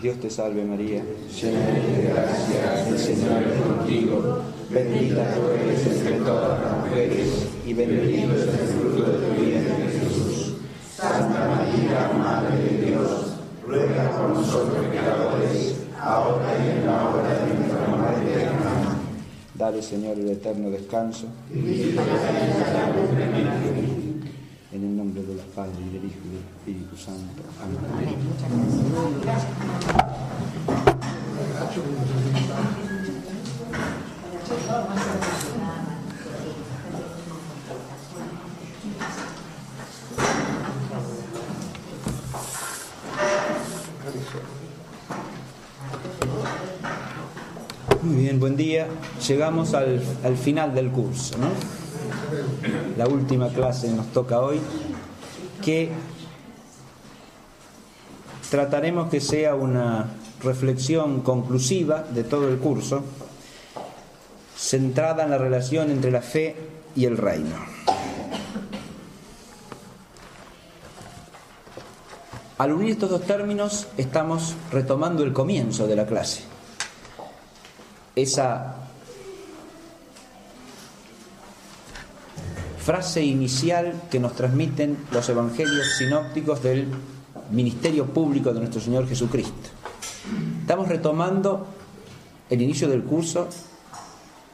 Dios te salve María, llena eres de gracia, el Señor es contigo, bendita tú eres entre todas las mujeres, y bendito es el fruto de tu vientre Jesús. Santa María, Madre de Dios, ruega por nosotros pecadores, ahora y en la hora de nuestra muerte. Amén. Dale, Señor, el eterno descanso. En el nombre del Padre, y del Hijo, y del Espíritu Santo. Amén. Muchas gracias. Muy bien, buen día. Llegamos al final del curso, ¿no? La última clase nos toca hoy, que trataremos que sea una reflexión conclusiva de todo el curso, centrada en la relación entre la fe y el reino. Al unir estos dos términos, estamos retomando el comienzo de la clase. Esa frase inicial que nos transmiten los evangelios sinópticos del ministerio público de nuestro Señor Jesucristo. Estamos retomando el inicio del curso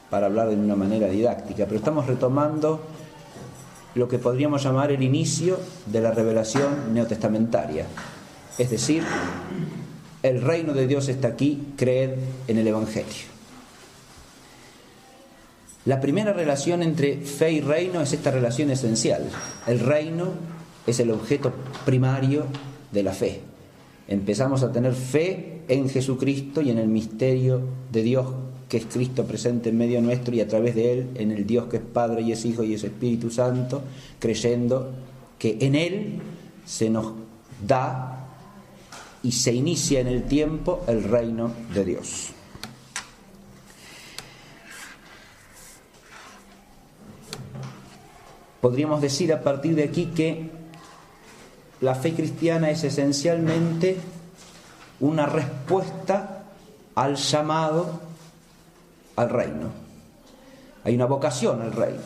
para hablar de una manera didáctica, pero estamos retomando lo que podríamos llamar el inicio de la revelación neotestamentaria. Es decir, el reino de Dios está aquí, creed en el evangelio. La primera relación entre fe y reino es esta relación esencial. El reino es el objeto primario de la fe. Empezamos a tener fe en Jesucristo y en el misterio de Dios que es Cristo presente en medio nuestro, y a través de Él en el Dios que es Padre y es Hijo y es Espíritu Santo, creyendo que en Él se nos da y se inicia en el tiempo el reino de Dios. Podríamos decir a partir de aquí que la fe cristiana es esencialmente una respuesta al llamado al reino. Hay una vocación al reino.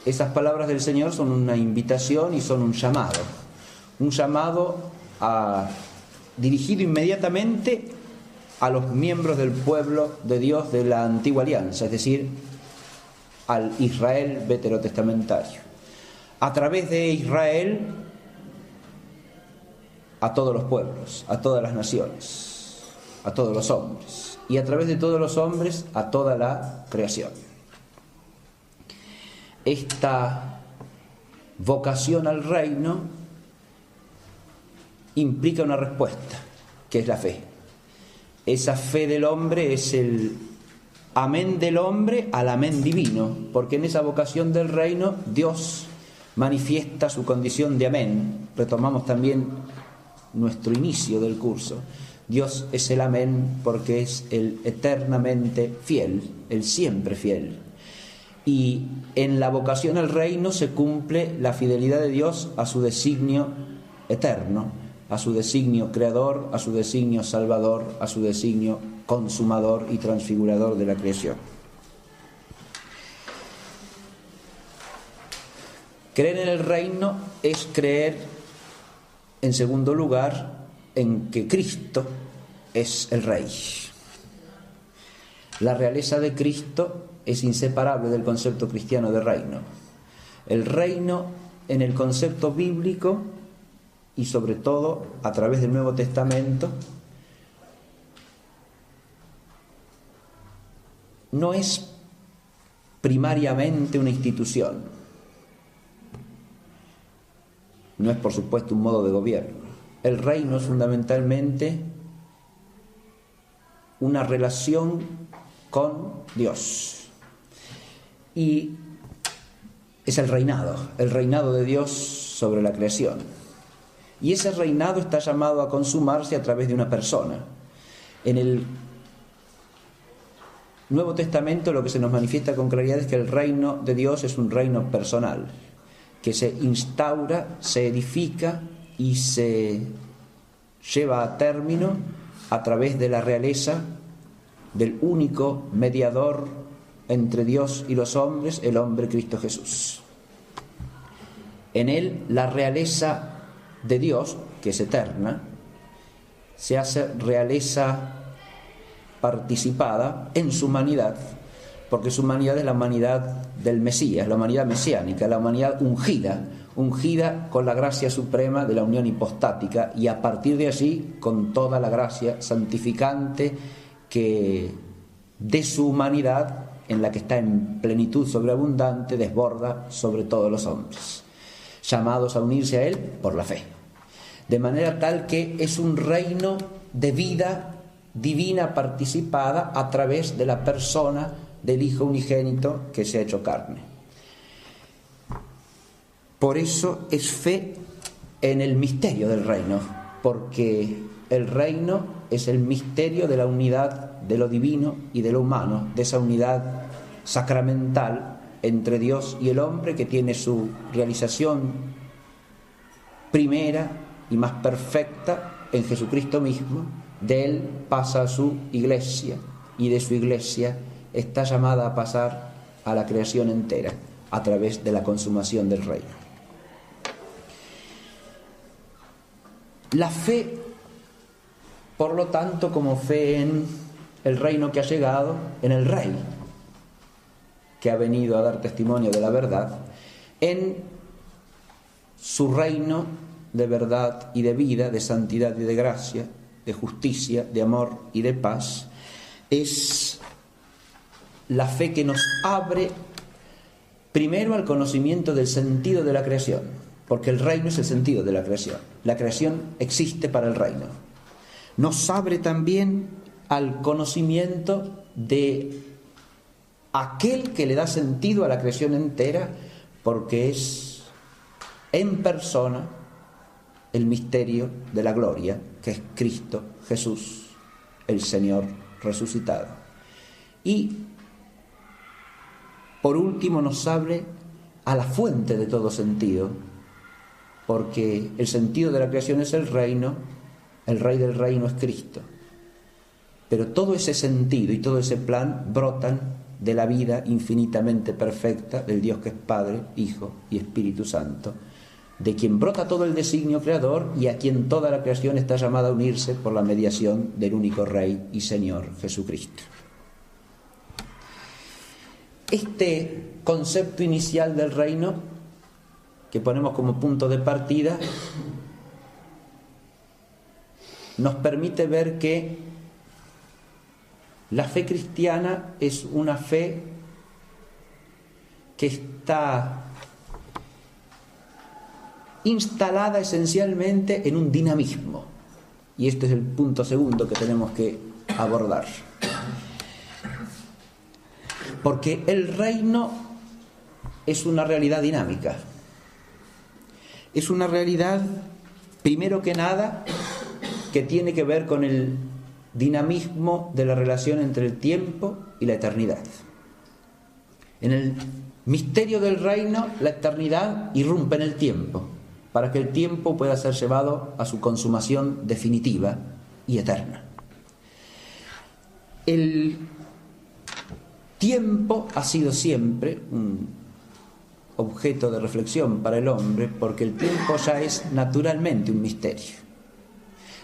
Esas palabras del Señor son una invitación y son un llamado. Un llamado dirigido inmediatamente a los miembros del pueblo de Dios de la antigua alianza, es decir, al Israel veterotestamentario. A través de Israel, a todos los pueblos, a todas las naciones, a todos los hombres, y a través de todos los hombres, a toda la creación. Esta vocación al reino implica una respuesta, que es la fe. Esa fe del hombre es el amén del hombre al amén divino, porque en esa vocación del reino Dios manifiesta su condición de amén. Retomamos también nuestro inicio del curso. Dios es el amén porque es el eternamente fiel, el siempre fiel. Y en la vocación al reino se cumple la fidelidad de Dios a su designio eterno, a su designio creador, a su designio salvador, a su designio consumador y transfigurador de la creación. Creer en el reino es creer, en segundo lugar, en que Cristo es el Rey. La realeza de Cristo es inseparable del concepto cristiano de reino. El reino, en el concepto bíblico y sobre todo a través del Nuevo Testamento, no es primariamente una institución, no es por supuesto un modo de gobierno. El reino es fundamentalmente una relación con Dios, y es el reinado de Dios sobre la creación, y ese reinado está llamado a consumarse a través de una persona. En el Nuevo Testamento lo que se nos manifiesta con claridad es que el reino de Dios es un reino personal, que se instaura, se edifica y se lleva a término a través de la realeza del único mediador entre Dios y los hombres, el hombre Cristo Jesús. En él la realeza de Dios, que es eterna, se hace realeza participada en su humanidad, porque su humanidad es la humanidad del Mesías, la humanidad mesiánica, la humanidad ungida con la gracia suprema de la unión hipostática, y a partir de allí con toda la gracia santificante que de su humanidad, en la que está en plenitud sobreabundante, desborda sobre todos los hombres, llamados a unirse a él por la fe. De manera tal que es un reino de vida divina participada a través de la persona del Hijo unigénito que se ha hecho carne. Por eso es fe en el misterio del reino, porque el reino es el misterio de la unidad de lo divino y de lo humano, de esa unidad sacramental entre Dios y el hombre, que tiene su realización primera y más perfecta en Jesucristo mismo. De él pasa a su iglesia, y de su iglesia está llamada a pasar a la creación entera a través de la consumación del reino. La fe, por lo tanto, como fe en el reino que ha llegado, en el Rey que ha venido a dar testimonio de la verdad, en su reino de verdad y de vida, de santidad y de gracia, de justicia, de amor y de paz, es la fe que nos abre primero al conocimiento del sentido de la creación, porque el reino es el sentido de la creación. La creación existe para el reino. Nos abre también al conocimiento de aquel que le da sentido a la creación entera, porque es en persona el misterio de la gloria, que es Cristo Jesús, el Señor resucitado. Y por último nos abre a la fuente de todo sentido, porque el sentido de la creación es el reino, el Rey del reino es Cristo. Pero todo ese sentido y todo ese plan brotan de la vida infinitamente perfecta del Dios que es Padre, Hijo y Espíritu Santo, de quien brota todo el designio creador y a quien toda la creación está llamada a unirse por la mediación del único Rey y Señor Jesucristo. Este concepto inicial del reino, que ponemos como punto de partida, nos permite ver que la fe cristiana es una fe que está instalada esencialmente en un dinamismo, y este es el punto segundo que tenemos que abordar, porque el reino es una realidad dinámica, es una realidad, primero que nada, que tiene que ver con el dinamismo de la relación entre el tiempo y la eternidad. En el misterio del reino, la eternidad irrumpe en el tiempo, para que el tiempo pueda ser llevado a su consumación definitiva y eterna. El tiempo ha sido siempre un objeto de reflexión para el hombre, porque el tiempo ya es naturalmente un misterio.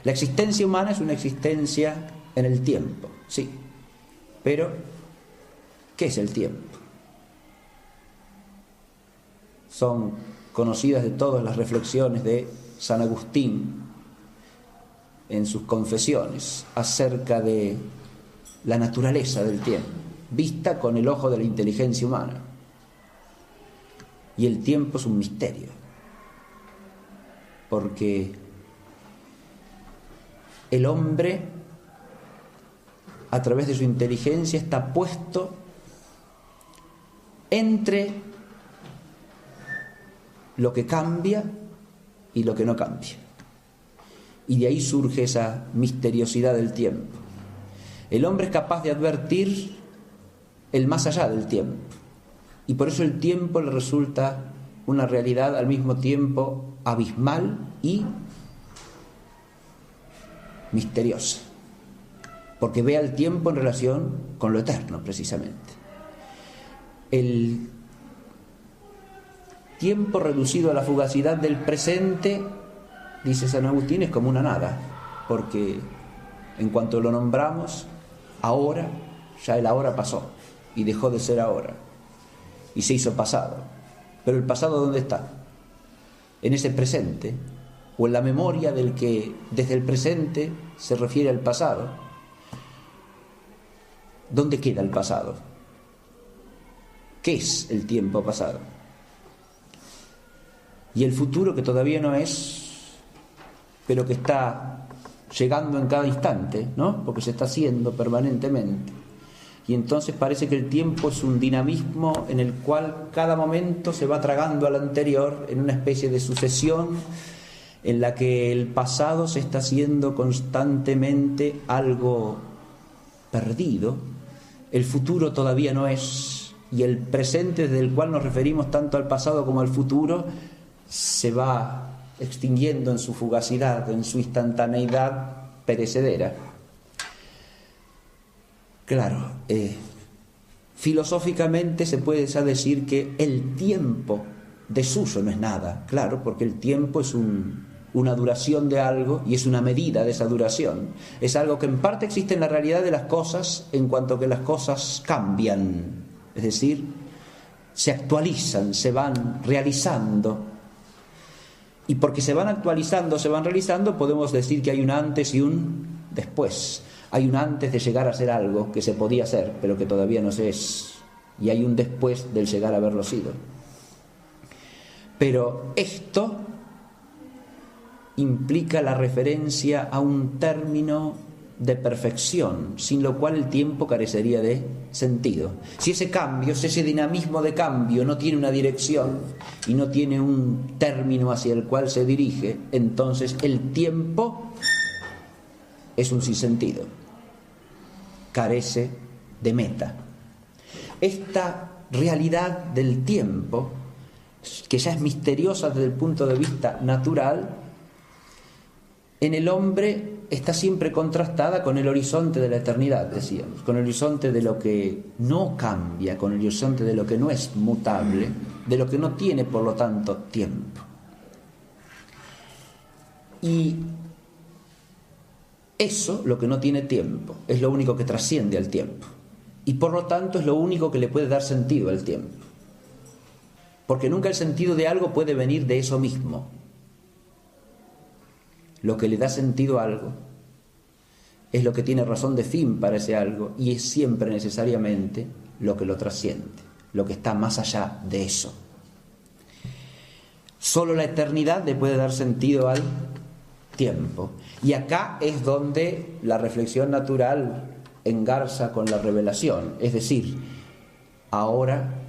La existencia humana es una existencia en el tiempo, sí, pero ¿qué es el tiempo? Son conocidas de todas las reflexiones de San Agustín en sus confesiones acerca de la naturaleza del tiempo, vista con el ojo de la inteligencia humana. Y el tiempo es un misterio, porque el hombre, a través de su inteligencia, está puesto entre lo que cambia y lo que no cambia. Y de ahí surge esa misteriosidad del tiempo. El hombre es capaz de advertir el más allá del tiempo, y por eso el tiempo le resulta una realidad al mismo tiempo abismal y misteriosa, porque ve al tiempo en relación con lo eterno, precisamente. El tiempo reducido a la fugacidad del presente, dice San Agustín, es como una nada, porque en cuanto lo nombramos, ahora, ya el ahora pasó y dejó de ser ahora y se hizo pasado. Pero el pasado, ¿dónde está? En ese presente, o en la memoria del que desde el presente se refiere al pasado. ¿Dónde queda el pasado? ¿Qué es el tiempo pasado? Y el futuro, que todavía no es, pero que está llegando en cada instante, ¿no? Porque se está haciendo permanentemente. Y entonces parece que el tiempo es un dinamismo en el cual cada momento se va tragando al anterior en una especie de sucesión en la que el pasado se está haciendo constantemente algo perdido, el futuro todavía no es, y el presente desde el cual nos referimos tanto al pasado como al futuro se va extinguiendo en su fugacidad, en su instantaneidad perecedera. Claro, filosóficamente se puede ya decir que el tiempo desuso no es nada, claro, porque el tiempo es una duración de algo y es una medida de esa duración. Es algo que en parte existe en la realidad de las cosas, en cuanto que las cosas cambian, es decir, se actualizan, se van realizando. Y porque se van actualizando, se van realizando, podemos decir que hay un antes y un después. Hay un antes de llegar a ser algo que se podía ser, pero que todavía no se es. Y hay un después del llegar a haberlo sido. Pero esto implica la referencia a un término de perfección, sin lo cual el tiempo carecería de sentido. Si ese cambio, si ese dinamismo de cambio no tiene una dirección y no tiene un término hacia el cual se dirige, entonces el tiempo es un sinsentido, carece de meta. Esta realidad del tiempo, que ya es misteriosa desde el punto de vista natural, en el hombre está siempre contrastada con el horizonte de la eternidad, decíamos, con el horizonte de lo que no cambia, con el horizonte de lo que no es mutable, de lo que no tiene, por lo tanto, tiempo. Y eso, lo que no tiene tiempo, es lo único que trasciende al tiempo. Y por lo tanto es lo único que le puede dar sentido al tiempo. Porque nunca el sentido de algo puede venir de eso mismo. Lo que le da sentido a algo es lo que tiene razón de fin para ese algo y es siempre necesariamente lo que lo trasciende, lo que está más allá de eso. Solo la eternidad le puede dar sentido al tiempo. Y acá es donde la reflexión natural engarza con la revelación. Es decir, ahora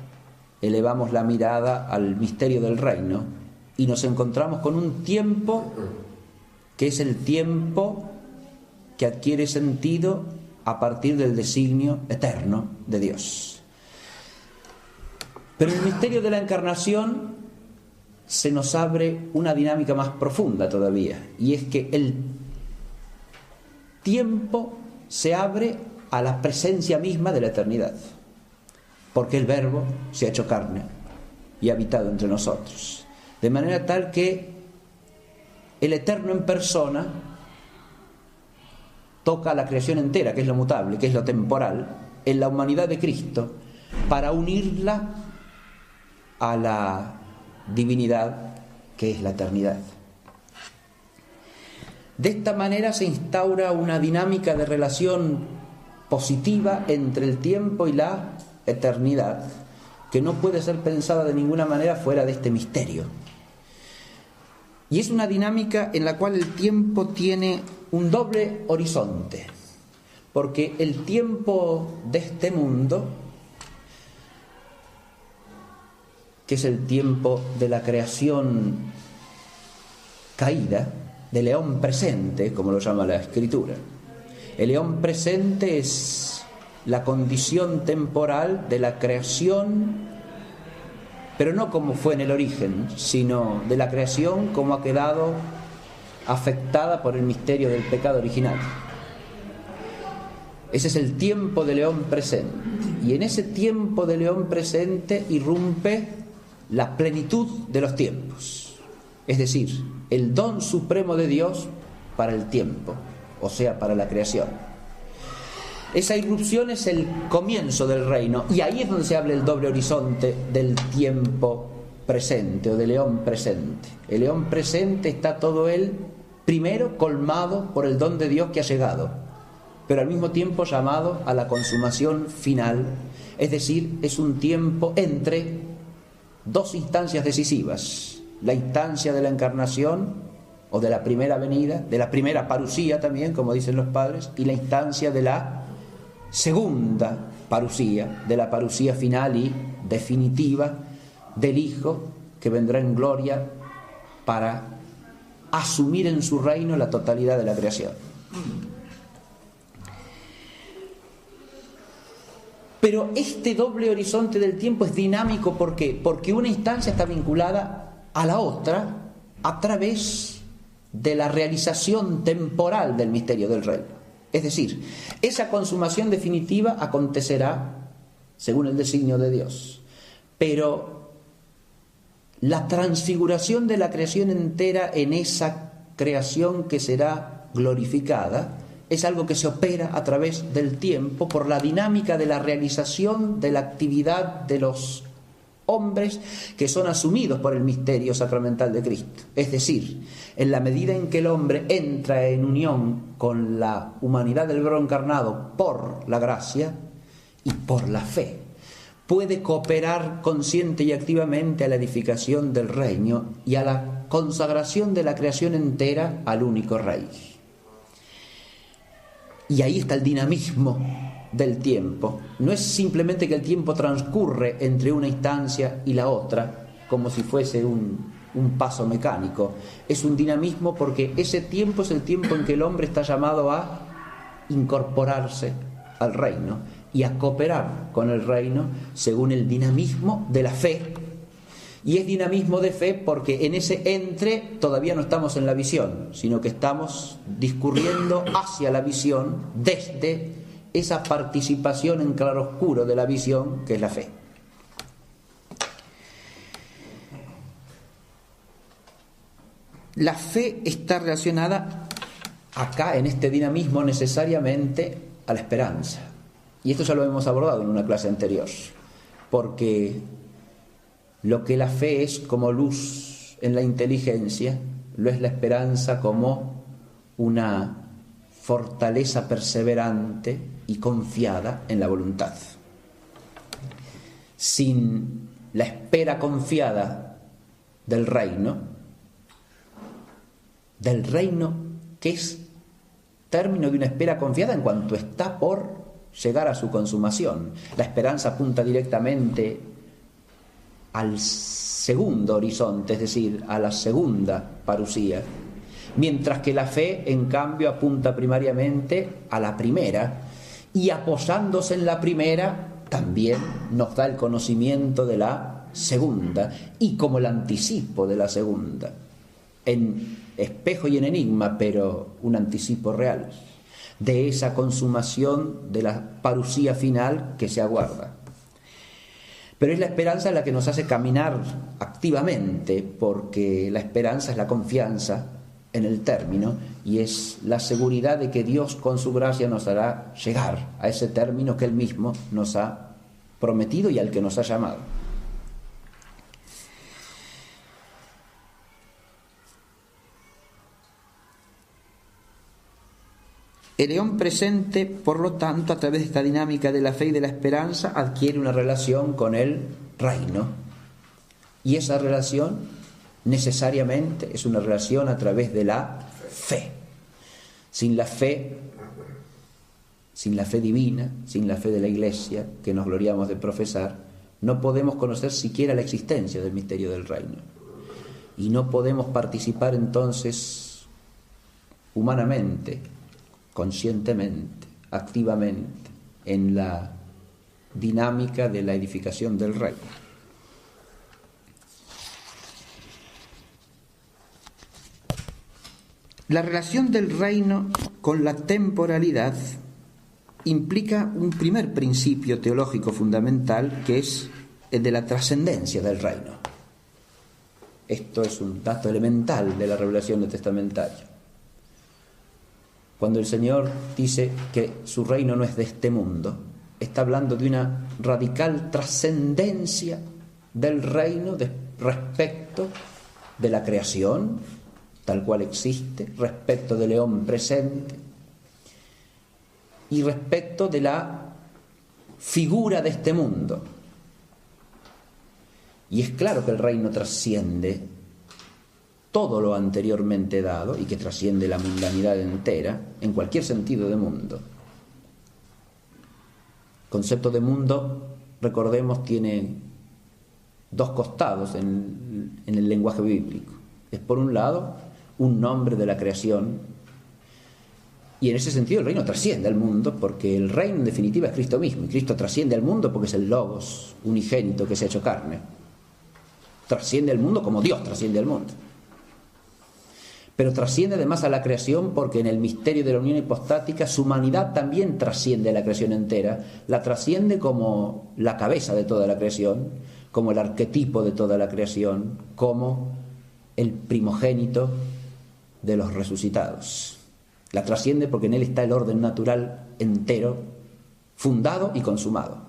elevamos la mirada al misterio del reino y nos encontramos con un tiempo que es el tiempo que adquiere sentido a partir del designio eterno de Dios. Pero en el misterio de la encarnación se nos abre una dinámica más profunda todavía, y es que el tiempo se abre a la presencia misma de la eternidad, porque el Verbo se ha hecho carne y ha habitado entre nosotros, de manera tal que el eterno en persona toca a la creación entera, que es lo mutable, que es lo temporal, en la humanidad de Cristo, para unirla a la divinidad que es la eternidad. De esta manera se instaura una dinámica de relación positiva entre el tiempo y la eternidad, que no puede ser pensada de ninguna manera fuera de este misterio. Y es una dinámica en la cual el tiempo tiene un doble horizonte, porque el tiempo de este mundo, que es el tiempo de la creación caída, del eón presente, como lo llama la Escritura. El eón presente es la condición temporal de la creación, pero no como fue en el origen, sino de la creación como ha quedado afectada por el misterio del pecado original. Ese es el tiempo de León presente. Y en ese tiempo de León presente irrumpe la plenitud de los tiempos. Es decir, el don supremo de Dios para el tiempo, o sea, para la creación. Esa irrupción es el comienzo del reino, y ahí es donde se habla el doble horizonte del tiempo presente o de León presente. El León presente está todo él primero colmado por el don de Dios que ha llegado, pero al mismo tiempo llamado a la consumación final, es decir, es un tiempo entre dos instancias decisivas: la instancia de la encarnación o de la primera venida, de la primera parusía también, como dicen los padres, y la instancia de la segunda parusía, de la parusía final y definitiva del Hijo que vendrá en gloria para asumir en su reino la totalidad de la creación. Pero este doble horizonte del tiempo es dinámico. ¿Por qué? Porque una instancia está vinculada a la otra a través de la realización temporal del misterio del reino. Es decir, esa consumación definitiva acontecerá según el designio de Dios. Pero la transfiguración de la creación entera en esa creación que será glorificada es algo que se opera a través del tiempo por la dinámica de la realización de la actividad de los hombres que son asumidos por el misterio sacramental de Cristo. Es decir, en la medida en que el hombre entra en unión con la humanidad del Verbo encarnado por la gracia y por la fe, puede cooperar consciente y activamente a la edificación del reino y a la consagración de la creación entera al único Rey. Y ahí está el dinamismo del tiempo. No es simplemente que el tiempo transcurre entre una instancia y la otra como si fuese un paso mecánico. Es un dinamismo porque ese tiempo es el tiempo en que el hombre está llamado a incorporarse al reino y a cooperar con el reino según el dinamismo de la fe. Y es dinamismo de fe porque en ese entre todavía no estamos en la visión, sino que estamos discurriendo hacia la visión desde esa participación en claroscuro de la visión que es la fe. La fe está relacionada acá en este dinamismo necesariamente a la esperanza. Y esto ya lo hemos abordado en una clase anterior, porque lo que la fe es como luz en la inteligencia, lo es la esperanza como una fortaleza perseverante y confiada en la voluntad. Sin la espera confiada del reino que es término de una espera confiada en cuanto está por llegar a su consumación. La esperanza apunta directamente al segundo horizonte, es decir, a la segunda parusía, mientras que la fe, en cambio, apunta primariamente a la primera, y apoyándose en la primera también nos da el conocimiento de la segunda, y como el anticipo de la segunda, en espejo y en enigma, pero un anticipo real de esa consumación de la parusía final que se aguarda. Pero es la esperanza la que nos hace caminar activamente, porque la esperanza es la confianza en el término y es la seguridad de que Dios con su gracia nos hará llegar a ese término que Él mismo nos ha prometido y al que nos ha llamado. El león presente, por lo tanto, a través de esta dinámica de la fe y de la esperanza, adquiere una relación con el reino. Y esa relación necesariamente es una relación a través de la fe. Sin la fe divina, sin la fe de la Iglesia, que nos gloriamos de profesar, no podemos conocer siquiera la existencia del misterio del reino. Y no podemos participar entonces humanamente, conscientemente, activamente, en la dinámica de la edificación del reino. La relación del reino con la temporalidad implica un primer principio teológico fundamental, que es el de la trascendencia del reino. Esto es un dato elemental de la revelación testamentaria. Cuando el Señor dice que su reino no es de este mundo, está hablando de una radical trascendencia del reino respecto de la creación, tal cual existe, respecto del eón presente y respecto de la figura de este mundo. Y es claro que el reino trasciende todo lo anteriormente dado y que trasciende la mundanidad entera en cualquier sentido de mundo. El concepto de mundo, recordemos, tiene dos costados en el lenguaje bíblico. Es, por un lado, un nombre de la creación, y en ese sentido el reino trasciende al mundo, porque el reino en definitiva es Cristo mismo, y Cristo trasciende al mundo porque es el Logos unigénito que se ha hecho carne. Trasciende al mundo como Dios trasciende al mundo. Pero trasciende además a la creación porque en el misterio de la unión hipostática su humanidad también trasciende a la creación entera, la trasciende como la cabeza de toda la creación, como el arquetipo de toda la creación, como el primogénito de los resucitados. La trasciende porque en él está el orden natural entero, fundado y consumado.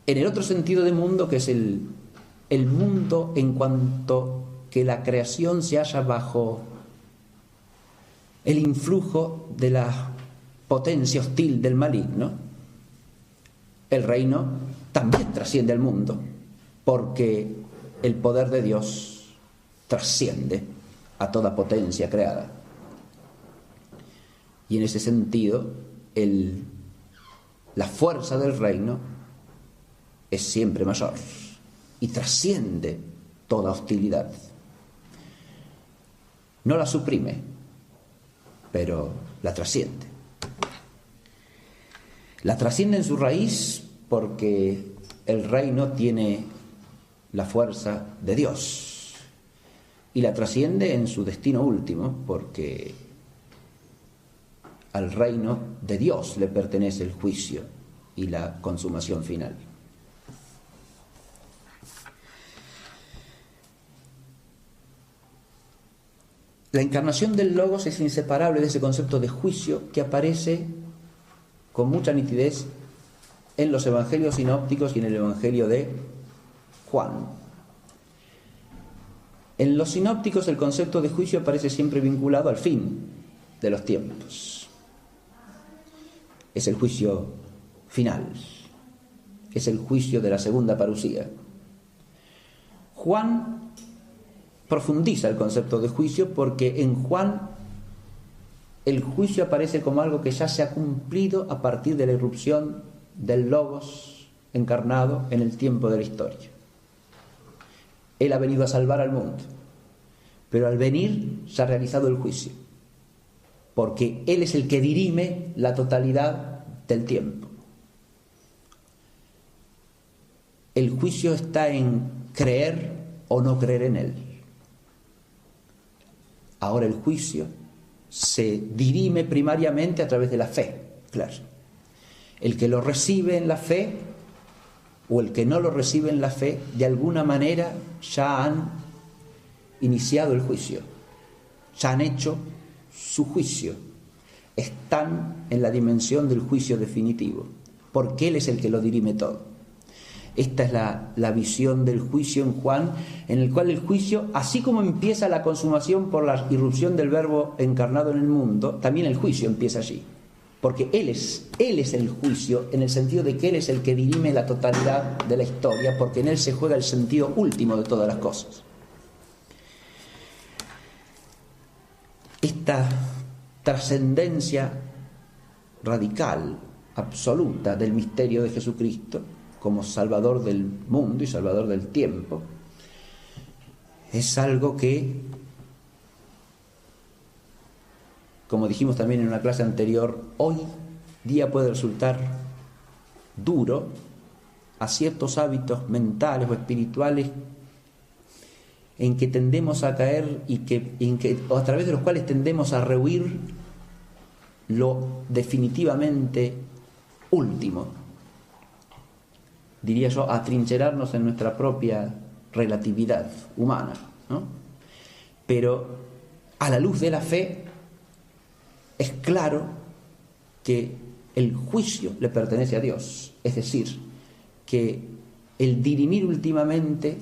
En el otro sentido de mundo, que es el mundo en cuanto que la creación se halla bajo el influjo de la potencia hostil del maligno, el reino también trasciende al mundo, porque el poder de Dios trasciende a toda potencia creada. Y en ese sentido, la fuerza del reino es siempre mayor y trasciende toda hostilidad. No la suprime, pero la trasciende. La trasciende en su raíz porque el reino tiene la fuerza de Dios, y la trasciende en su destino último porque al reino de Dios le pertenece el juicio y la consumación final. La encarnación del Logos es inseparable de ese concepto de juicio que aparece con mucha nitidez en los evangelios sinópticos y en el evangelio de Juan. En los sinópticos el concepto de juicio aparece siempre vinculado al fin de los tiempos. Es el juicio final, es el juicio de la segunda parusía. Juan profundiza el concepto de juicio porque en Juan el juicio aparece como algo que ya se ha cumplido a partir de la irrupción del Logos encarnado en el tiempo de la historia. Él ha venido a salvar al mundo, pero al venir se ha realizado el juicio, porque Él es el que dirime la totalidad del tiempo. El juicio está en creer o no creer en Él. Ahora el juicio se dirime primariamente a través de la fe, claro. El que lo recibe en la fe o el que no lo recibe en la fe, de alguna manera ya han iniciado el juicio, ya han hecho su juicio, están en la dimensión del juicio definitivo, porque Él es el que lo dirime todo. Esta es la visión del juicio en Juan, en el cual el juicio, así como empieza la consumación por la irrupción del Verbo encarnado en el mundo, también el juicio empieza allí. Porque Él es el juicio, en el sentido de que Él es el que dirime la totalidad de la historia, porque en Él se juega el sentido último de todas las cosas. Esta trascendencia radical, absoluta del misterio de Jesucristo, como Salvador del mundo y Salvador del tiempo, es algo que, como dijimos también en una clase anterior, hoy día puede resultar duro a ciertos hábitos mentales o espirituales en que tendemos a caer o a través de los cuales tendemos a rehuir lo definitivamente último. Diría yo, atrincherarnos en nuestra propia relatividad humana, ¿no? Pero a la luz de la fe es claro que el juicio le pertenece a Dios, es decir, que el dirimir últimamente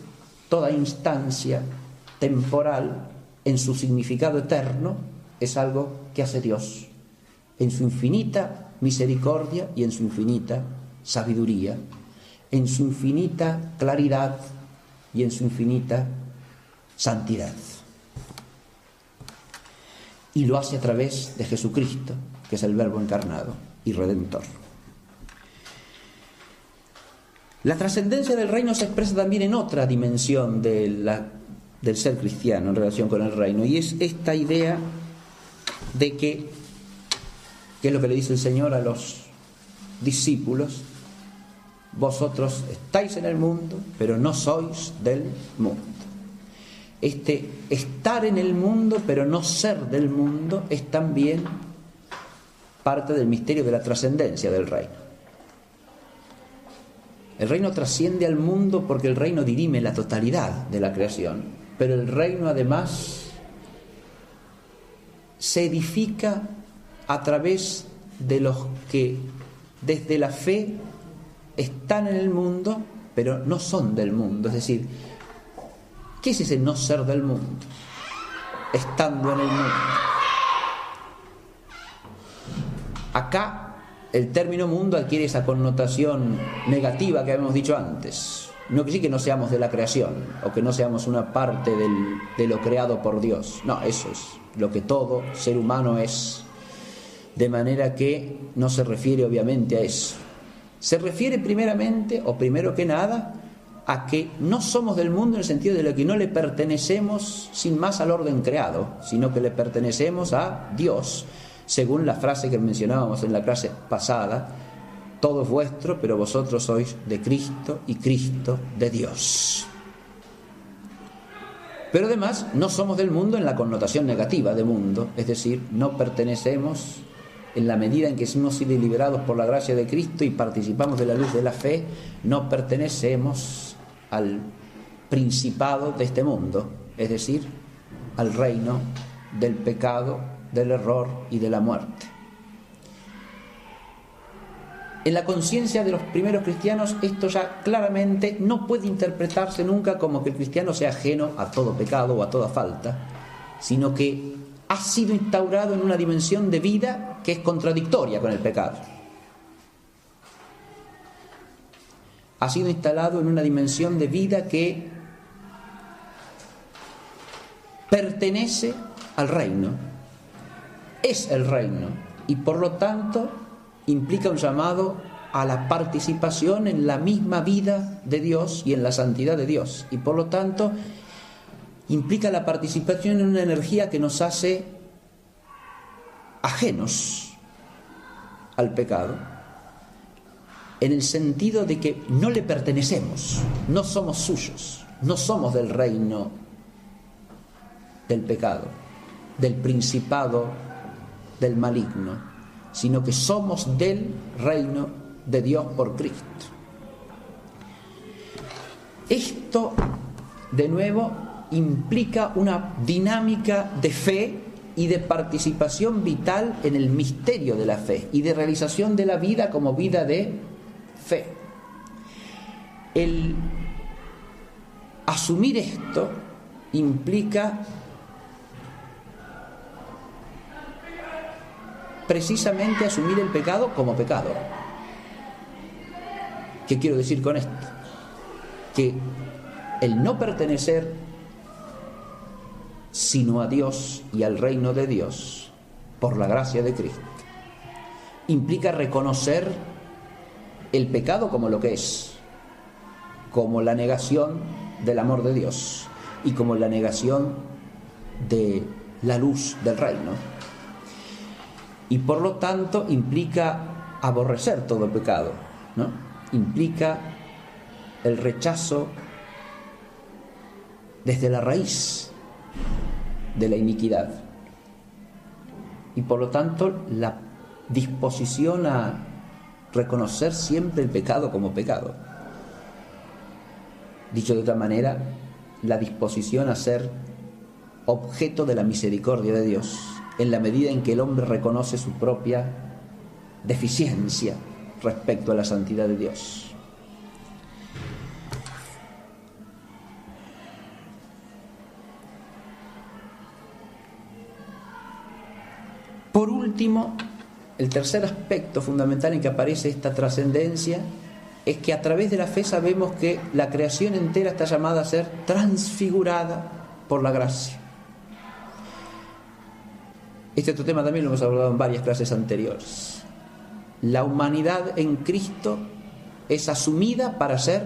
toda instancia temporal en su significado eterno es algo que hace Dios en su infinita misericordia y en su infinita sabiduría, en su infinita claridad y en su infinita santidad. Y lo hace a través de Jesucristo, que es el Verbo encarnado y Redentor. La trascendencia del reino se expresa también en otra dimensión del ser cristiano en relación con el reino, y es esta idea de que es lo que le dice el Señor a los discípulos: vosotros estáis en el mundo, pero no sois del mundo. Este estar en el mundo, pero no ser del mundo, es también parte del misterio de la trascendencia del reino. El reino trasciende al mundo porque el reino dirime la totalidad de la creación, pero el reino además se edifica a través de los que desde la fe están en el mundo, pero no son del mundo. Es decir, ¿qué es ese no ser del mundo? Estando en el mundo. Acá el término mundo adquiere esa connotación negativa que habíamos dicho antes. No quiere decir que no seamos de la creación o que no seamos una parte de lo creado por Dios. No, eso es lo que todo ser humano es. De manera que no se refiere obviamente a eso. Se refiere primeramente, o primero que nada, a que no somos del mundo en el sentido de lo que no le pertenecemos sin más al orden creado, sino que le pertenecemos a Dios, según la frase que mencionábamos en la clase pasada: todo es vuestro, pero vosotros sois de Cristo y Cristo de Dios. Pero además no somos del mundo en la connotación negativa de mundo, es decir, no pertenecemos en la medida en que hemos sido liberados por la gracia de Cristo y participamos de la luz de la fe, no pertenecemos al principado de este mundo, es decir, al reino del pecado, del error y de la muerte. En la conciencia de los primeros cristianos esto ya claramente no puede interpretarse nunca como que el cristiano sea ajeno a todo pecado o a toda falta, sino que ha sido instaurado en una dimensión de vida que es contradictoria con el pecado. Ha sido instalado en una dimensión de vida que pertenece al reino, es el reino, y por lo tanto implica un llamado a la participación en la misma vida de Dios y en la santidad de Dios, y por lo tanto implica la participación en una energía que nos hace ajenos al pecado, en el sentido de que no le pertenecemos, no somos suyos, no somos del reino del pecado, del principado del maligno, sino que somos del reino de Dios por Cristo. Esto, de nuevo, implica una dinámica de fe y de participación vital en el misterio de la fe y de realización de la vida como vida de fe. El asumir esto implica precisamente asumir el pecado como pecado. ¿Qué quiero decir con esto? Que el no pertenecer sino a Dios y al reino de Dios por la gracia de Cristo implica reconocer el pecado como lo que es, como la negación del amor de Dios y como la negación de la luz del reino, y por lo tanto implica aborrecer todo pecado, ¿no? Implica el rechazo desde la raíz de la iniquidad y por lo tanto la disposición a reconocer siempre el pecado como pecado. Dicho de otra manera, la disposición a ser objeto de la misericordia de Dios en la medida en que el hombre reconoce su propia deficiencia respecto a la santidad de Dios. Por último, el tercer aspecto fundamental en que aparece esta trascendencia es que a través de la fe sabemos que la creación entera está llamada a ser transfigurada por la gracia. Este otro tema también lo hemos hablado en varias clases anteriores. La humanidad en Cristo es asumida para ser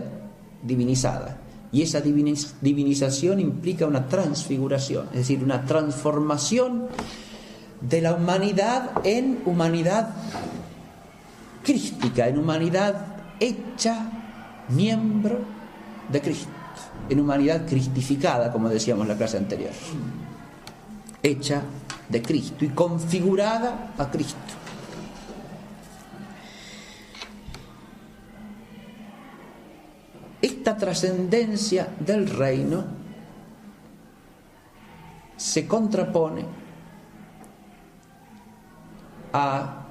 divinizada. Y esa divinización implica una transfiguración, es decir, una transformación de la humanidad en humanidad crística, en humanidad hecha miembro de Cristo, en humanidad cristificada, como decíamos en la clase anterior, hecha de Cristo y configurada a Cristo. Esta trascendencia del reino se contrapone a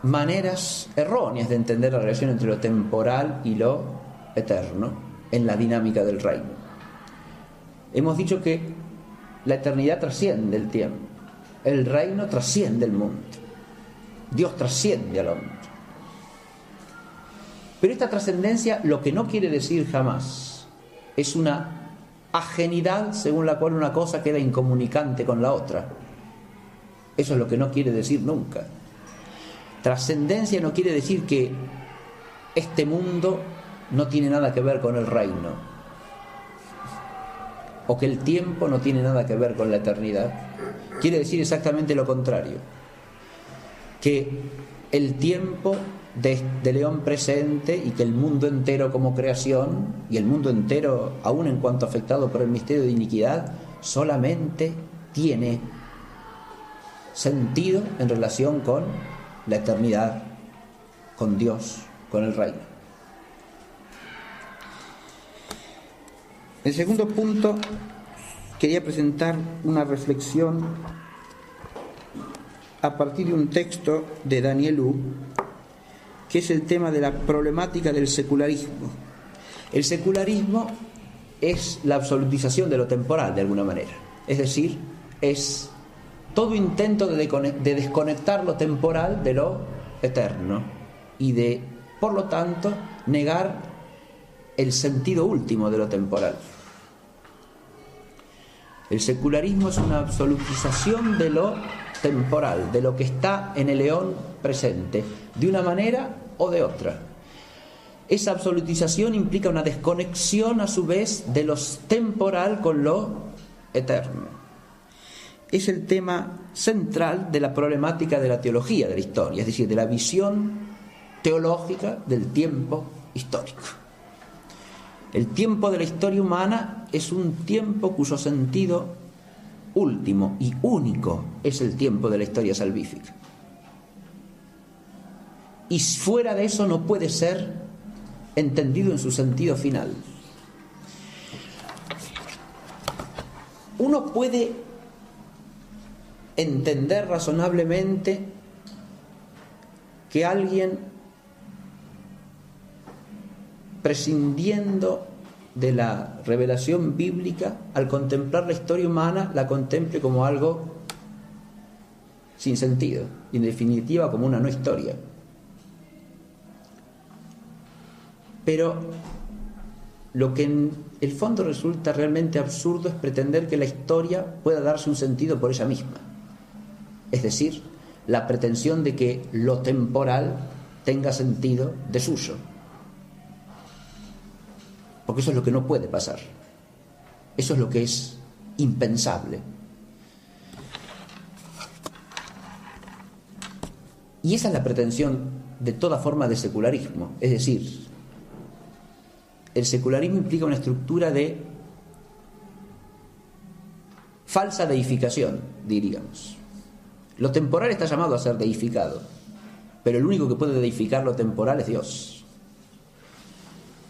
maneras erróneas de entender la relación entre lo temporal y lo eterno en la dinámica del reino. Hemos dicho que la eternidad trasciende el tiempo, el reino trasciende el mundo, Dios trasciende al hombre. Pero esta trascendencia lo que no quiere decir jamás es una ajenidad según la cual una cosa queda incomunicante con la otra. Eso es lo que no quiere decir nunca. Trascendencia no quiere decir que este mundo no tiene nada que ver con el reino, o que el tiempo no tiene nada que ver con la eternidad. Quiere decir exactamente lo contrario, que el tiempo de León presente y que el mundo entero como creación y el mundo entero aún en cuanto afectado por el misterio de iniquidad solamente tiene sentido en relación con la eternidad, con Dios, con el reino. El segundo punto, quería presentar una reflexión a partir de un texto de Daniel Hu, que es el tema de la problemática del secularismo. El secularismo es la absolutización de lo temporal, de alguna manera. Es decir, es todo intento de desconectar lo temporal de lo eterno y de, por lo tanto, negar el sentido último de lo temporal. El secularismo es una absolutización de lo temporal, de lo que está en el eón presente, de una manera o de otra. Esa absolutización implica una desconexión a su vez de lo temporal con lo eterno. Es el tema central de la problemática de la teología de la historia, es decir, de la visión teológica del tiempo histórico. El tiempo de la historia humana es un tiempo cuyo sentido último y único es el tiempo de la historia salvífica. Y fuera de eso no puede ser entendido en su sentido final. Uno puede entender razonablemente que alguien, prescindiendo de la revelación bíblica, al contemplar la historia humana, la contemple como algo sin sentido, y en definitiva como una no historia. Pero lo que en el fondo resulta realmente absurdo es pretender que la historia pueda darse un sentido por ella misma. Es decir, la pretensión de que lo temporal tenga sentido de suyo. Porque eso es lo que no puede pasar. Eso es lo que es impensable. Y esa es la pretensión de toda forma de secularismo. Es decir, el secularismo implica una estructura de falsa deificación, diríamos. Lo temporal está llamado a ser deificado, pero el único que puede deificar lo temporal es Dios.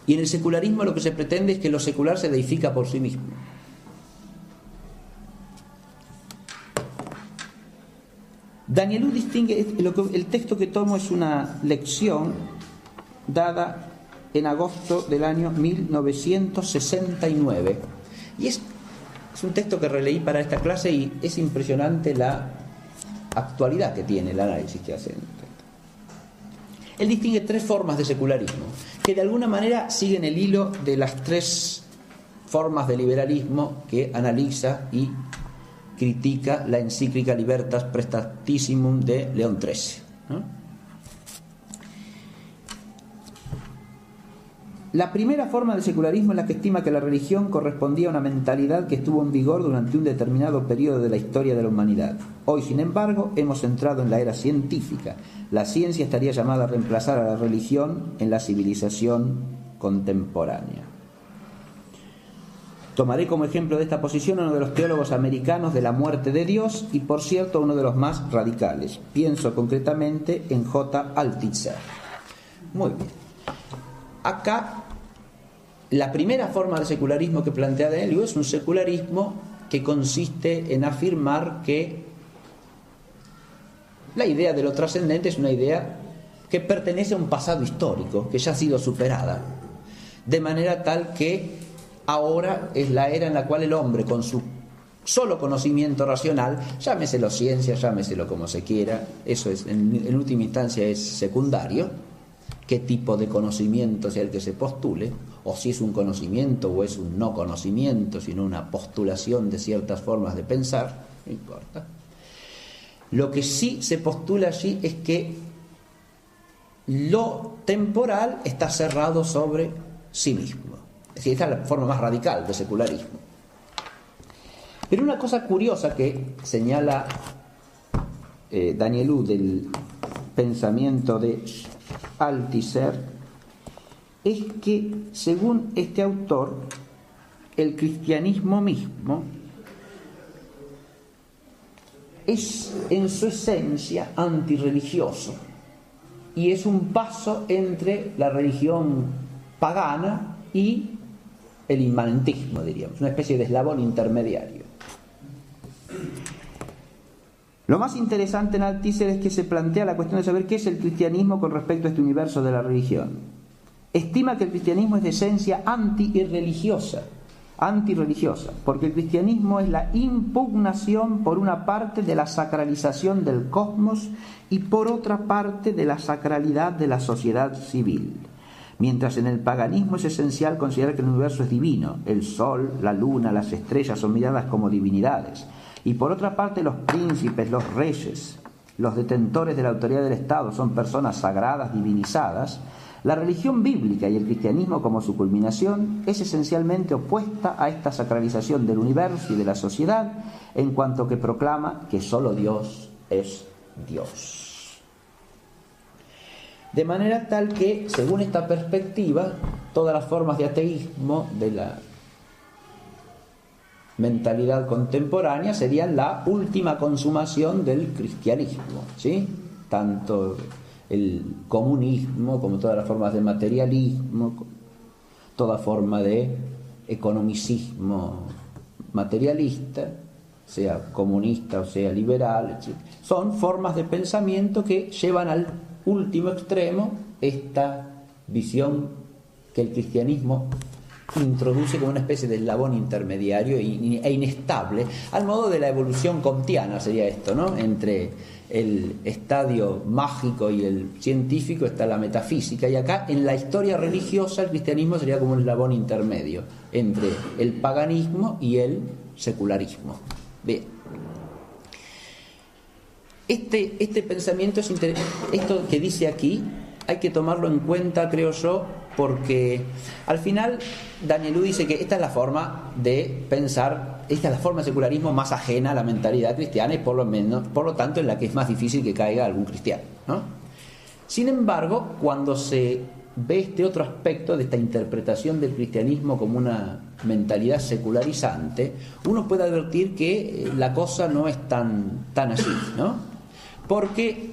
Y en el secularismo lo que se pretende es que lo secular se deifica por sí mismo. Danielou distingue, el texto que tomo es una lección dada en agosto del año 1969. Y es un texto que releí para esta clase y es impresionante la actualidad que tiene el análisis que hace. Él distingue 3 formas de secularismo, que de alguna manera siguen el hilo de las 3 formas de liberalismo que analiza y critica la encíclica Libertas Prestatissimum de León XIII, ¿no? La primera forma de secularismo es la que estima que la religión correspondía a una mentalidad que estuvo en vigor durante un determinado periodo de la historia de la humanidad. Hoy, sin embargo, hemos entrado en la era científica. La ciencia estaría llamada a reemplazar a la religión en la civilización contemporánea. Tomaré como ejemplo de esta posición a uno de los teólogos americanos de la muerte de Dios y, por cierto, uno de los más radicales. Pienso concretamente en J. Althusser. Muy bien. Acá, la primera forma de secularismo que plantea Danielou es un secularismo que consiste en afirmar que la idea de lo trascendente es una idea que pertenece a un pasado histórico, que ya ha sido superada, de manera tal que ahora es la era en la cual el hombre, con su solo conocimiento racional, llámeselo ciencia, llámeselo como se quiera, eso es, en última instancia es secundario, qué tipo de conocimiento sea el que se postule, o si es un conocimiento o es un no conocimiento, sino una postulación de ciertas formas de pensar, no importa. Lo que sí se postula allí es que lo temporal está cerrado sobre sí mismo. Es decir, esta es la forma más radical de secularismo. Pero una cosa curiosa que señala Danielou del pensamiento de Althusser es que, según este autor, el cristianismo mismo es en su esencia antirreligioso y es un paso entre la religión pagana y el inmanentismo, diríamos, una especie de eslabón intermediario. Lo más interesante en Althusser es que se plantea la cuestión de saber qué es el cristianismo con respecto a este universo de la religión. Estima que el cristianismo es de esencia antirreligiosa, porque el cristianismo es la impugnación por una parte de la sacralización del cosmos y por otra parte de la sacralidad de la sociedad civil. Mientras en el paganismo es esencial considerar que el universo es divino, el sol, la luna, las estrellas son miradas como divinidades. Y por otra parte los príncipes, los reyes, los detentores de la autoridad del Estado son personas sagradas, divinizadas. La religión bíblica y el cristianismo como su culminación es esencialmente opuesta a esta sacralización del universo y de la sociedad, en cuanto que proclama que solo Dios es Dios. De manera tal que, según esta perspectiva, todas las formas de ateísmo de la mentalidad contemporánea serían la última consumación del cristianismo, ¿sí? Tanto el comunismo como todas las formas de materialismo, toda forma de economicismo materialista, sea comunista o sea liberal, etc. Son formas de pensamiento que llevan al último extremo esta visión que el cristianismo introduce como una especie de eslabón intermediario e inestable, al modo de la evolución kantiana sería esto, ¿no? Entre el estadio mágico y el científico está la metafísica, y acá en la historia religiosa el cristianismo sería como un eslabón intermedio entre el paganismo y el secularismo. Bien. Este pensamiento es esto que dice aquí hay que tomarlo en cuenta, creo yo, porque al final Danielou dice que esta es la forma de pensar, esta es la forma de secularismo más ajena a la mentalidad cristiana y por lo tanto en la que es más difícil que caiga algún cristiano, ¿no? Sin embargo, cuando se ve este otro aspecto de esta interpretación del cristianismo como una mentalidad secularizante, uno puede advertir que la cosa no es tan así, ¿no? Porque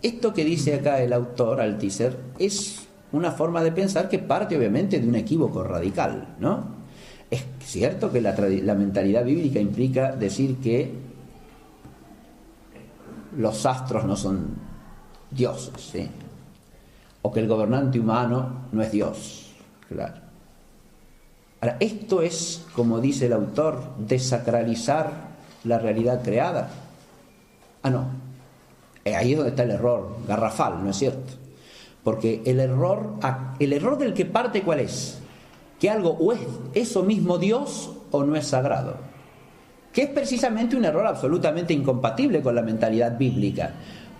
esto que dice acá el autor Althusser es una forma de pensar que parte obviamente de un equívoco radical, ¿no? Es cierto que la mentalidad bíblica implica decir que los astros no son dioses, ¿sí? O que el gobernante humano no es Dios, claro. Ahora, esto es, como dice el autor, desacralizar la realidad creada. Ah, no. Ahí es donde está el error garrafal, ¿no es cierto? Porque el error del que parte, ¿cuál es? Que algo o es eso mismo Dios o no es sagrado. Que es precisamente un error absolutamente incompatible con la mentalidad bíblica,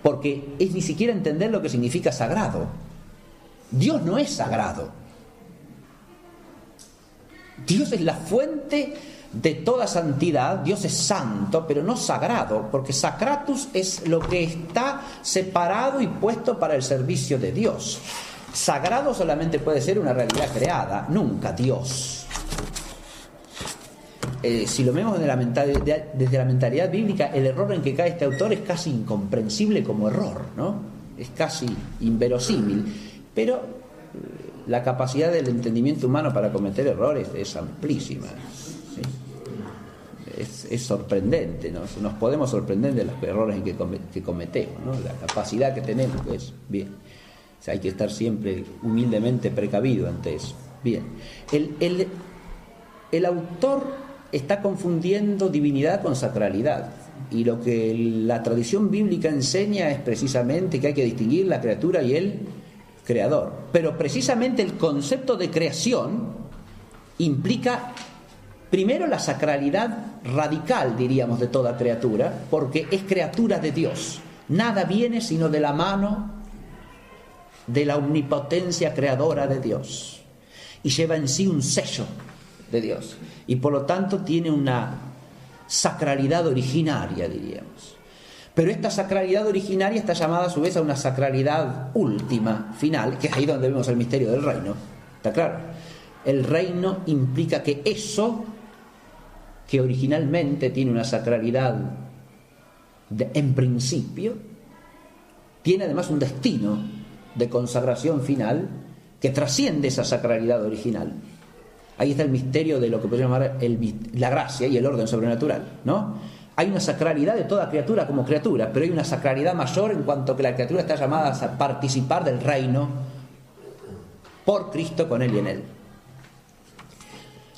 porque es ni siquiera entender lo que significa sagrado. Dios no es sagrado. Dios es la fuente de toda santidad. Dios es santo, pero no sagrado, porque sacratus es lo que está separado y puesto para el servicio de Dios. Sagrado solamente puede ser una realidad creada, nunca Dios. Si lo vemos desde la mentalidad bíblica, el error en que cae este autor es casi incomprensible como error, ¿no? Es casi inverosímil. Pero la capacidad del entendimiento humano para cometer errores es amplísima, ¿sí? Es sorprendente, ¿no? Nos podemos sorprender de los errores que cometemos, ¿no? La capacidad que tenemos, pues, bien. O sea, hay que estar siempre humildemente precavido ante eso. Bien. El autor está confundiendo divinidad con sacralidad. Y lo que la tradición bíblica enseña es precisamente que hay que distinguir la criatura y el creador. Pero precisamente el concepto de creación implica primero la sacralidad radical, diríamos, de toda criatura, porque es criatura de Dios. Nada viene sino de la mano de la omnipotencia creadora de Dios y lleva en sí un sello de Dios y por lo tanto tiene una sacralidad originaria, diríamos. Pero esta sacralidad originaria está llamada a su vez a una sacralidad última, final, que es ahí donde vemos el misterio del reino. ¿Está claro? El reino implica que eso, que originalmente tiene una sacralidad en principio, tiene además un destino de consagración final que trasciende esa sacralidad original. Ahí está el misterio de lo que podemos llamar la gracia y el orden sobrenatural, ¿no? Hay una sacralidad de toda criatura como criatura, pero hay una sacralidad mayor en cuanto que la criatura está llamada a participar del reino por Cristo, con Él y en Él.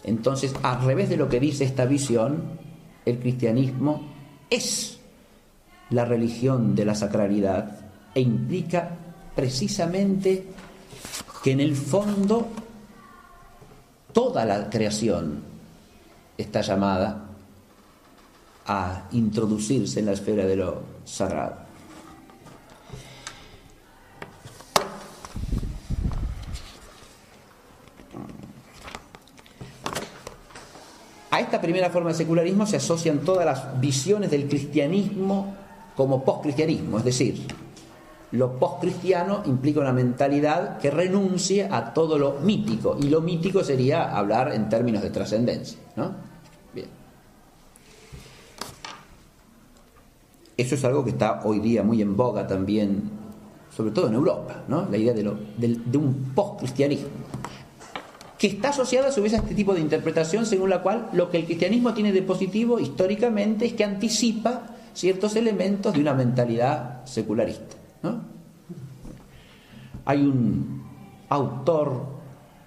Entonces, al revés de lo que dice esta visión, el cristianismo es la religión de la sacralidad e implica precisamente que en el fondo toda la creación está llamada a introducirse en la esfera de lo sagrado. A esta primera forma de secularismo se asocian todas las visiones del cristianismo como postcristianismo, es decir, lo postcristiano implica una mentalidad que renuncie a todo lo mítico, y lo mítico sería hablar en términos de trascendencia, ¿no? Bien. Eso es algo que está hoy día muy en boga también, sobre todo en Europa, ¿no? La idea de un postcristianismo, que está asociada a su vez a este tipo de interpretación según la cual lo que el cristianismo tiene de positivo históricamente es que anticipa ciertos elementos de una mentalidad secularista, ¿no? Hay un autor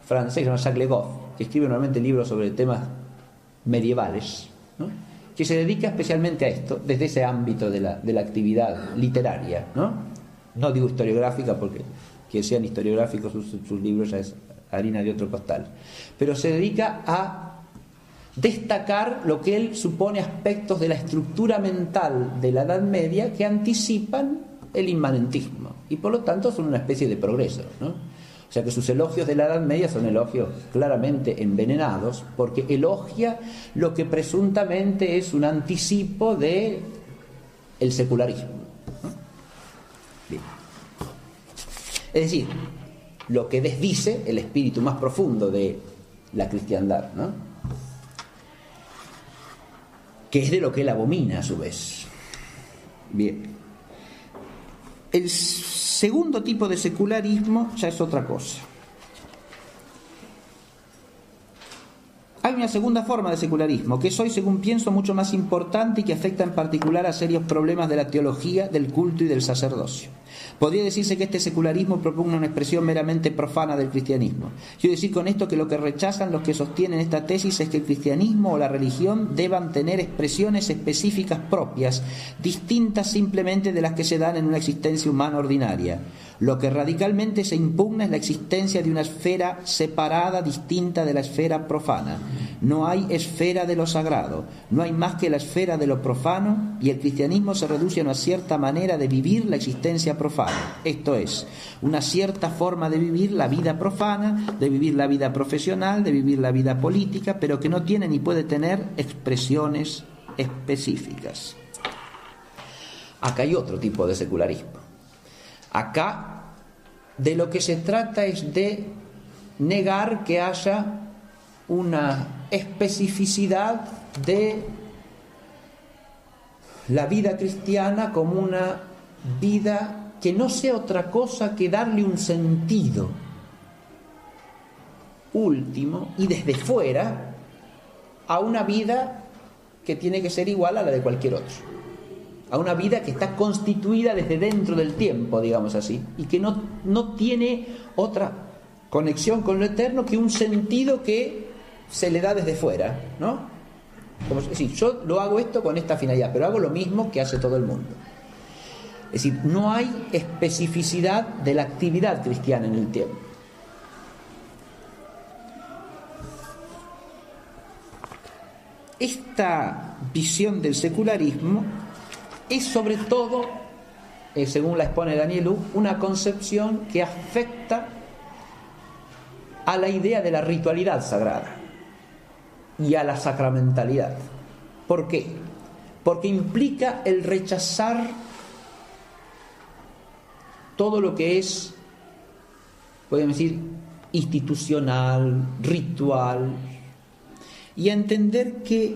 francés que se llama Jacques Le Goff, que escribe normalmente libros sobre temas medievales, ¿no? Que se dedica especialmente a esto desde ese ámbito de la actividad literaria, ¿no? No digo historiográfica, porque que sean historiográficos sus libros ya es harina de otro costal, pero se dedica a destacar lo que él supone aspectos de la estructura mental de la Edad Media que anticipan el inmanentismo y por lo tanto son una especie de progreso, ¿no? O sea que sus elogios de la Edad Media son elogios claramente envenenados, porque elogia lo que presuntamente es un anticipo de el secularismo, ¿no? Bien. Es decir, lo que desdice el espíritu más profundo de la cristiandad, ¿no? Que es de lo que él abomina a su vez. Bien. El segundo tipo de secularismo ya es otra cosa. Hay una segunda forma de secularismo, que es hoy, según pienso, mucho más importante y que afecta en particular a serios problemas de la teología, del culto y del sacerdocio. Podría decirse que este secularismo propugna una expresión meramente profana del cristianismo. Quiero decir con esto que lo que rechazan los que sostienen esta tesis es que el cristianismo o la religión deban tener expresiones específicas propias, distintas simplemente de las que se dan en una existencia humana ordinaria. Lo que radicalmente se impugna es la existencia de una esfera separada, distinta de la esfera profana. No hay esfera de lo sagrado, no hay más que la esfera de lo profano, y el cristianismo se reduce a una cierta manera de vivir la existencia profana. Esto es, una cierta forma de vivir la vida profana, de vivir la vida profesional, de vivir la vida política, pero que no tiene ni puede tener expresiones específicas. Acá hay otro tipo de secularismo. Acá de lo que se trata es de negar que haya una especificidad de la vida cristiana como una vida que no sea otra cosa que darle un sentido último y desde fuera a una vida que tiene que ser igual a la de cualquier otro, a una vida que está constituida desde dentro del tiempo, digamos así, y que no tiene otra conexión con lo eterno que un sentido que se le da desde fuera, ¿no? Como decir, yo lo hago esto con esta finalidad, pero hago lo mismo que hace todo el mundo. Es decir, no hay especificidad de la actividad cristiana en el tiempo. Esta visión del secularismo es sobre todo, según la expone Daniel, una concepción que afecta a la idea de la ritualidad sagrada y a la sacramentalidad. ¿Por qué? Porque implica el rechazar todo lo que es, podemos decir, institucional, ritual, y entender que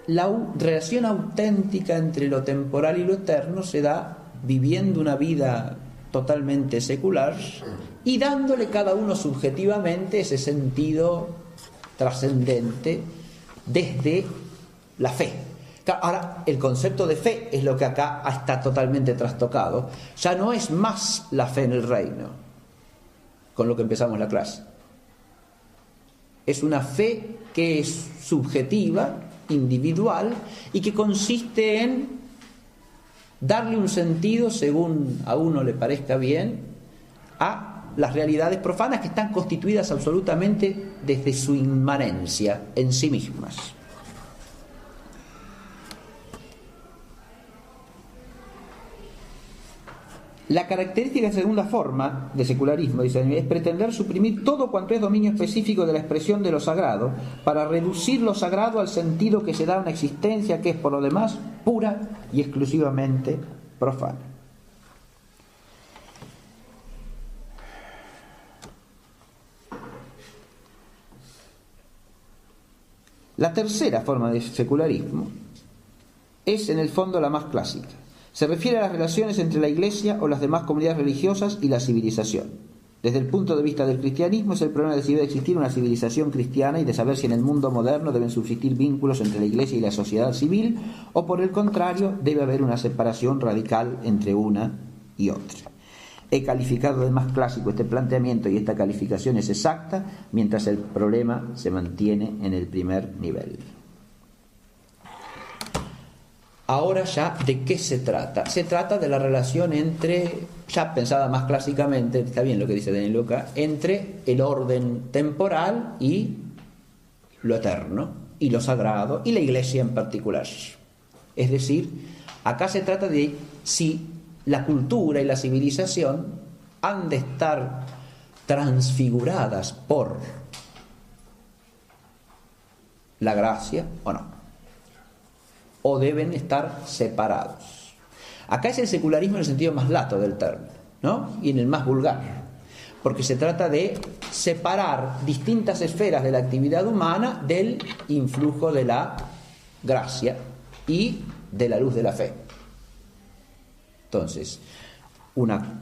la relación auténtica entre lo temporal y lo eterno se da viviendo una vida totalmente secular y dándole cada uno subjetivamente ese sentido trascendente desde la fe. Ahora, el concepto de fe es lo que acá está totalmente trastocado. Ya no es más la fe en el reino, con lo que empezamos la clase. Es una fe que es subjetiva, individual, y que consiste en darle un sentido, según a uno le parezca bien, a las realidades profanas que están constituidas absolutamente desde su inmanencia en sí mismas. La característica de segunda forma de secularismo, dice, es pretender suprimir todo cuanto es dominio específico de la expresión de lo sagrado para reducir lo sagrado al sentido que se da a una existencia que es por lo demás pura y exclusivamente profana. La tercera forma de secularismo es en el fondo la más clásica. Se refiere a las relaciones entre la Iglesia o las demás comunidades religiosas y la civilización. Desde el punto de vista del cristianismo es el problema de si debe existir una civilización cristiana y de saber si en el mundo moderno deben subsistir vínculos entre la Iglesia y la sociedad civil, o por el contrario debe haber una separación radical entre una y otra. He calificado de más clásico este planteamiento y esta calificación es exacta, mientras el problema se mantiene en el primer nivel. Ahora ya, ¿de qué se trata? Se trata de la relación entre, ya pensada más clásicamente, está bien lo que dice Daniel Luca, entre el orden temporal y lo eterno, y lo sagrado, y la Iglesia en particular. Es decir, acá se trata de si la cultura y la civilización han de estar transfiguradas por la gracia o no, o deben estar separados. Acá es el secularismo en el sentido más lato del término. ¿no? Y en el más vulgar. Porque se trata de separar distintas esferas de la actividad humana del influjo de la gracia y de la luz de la fe. Entonces,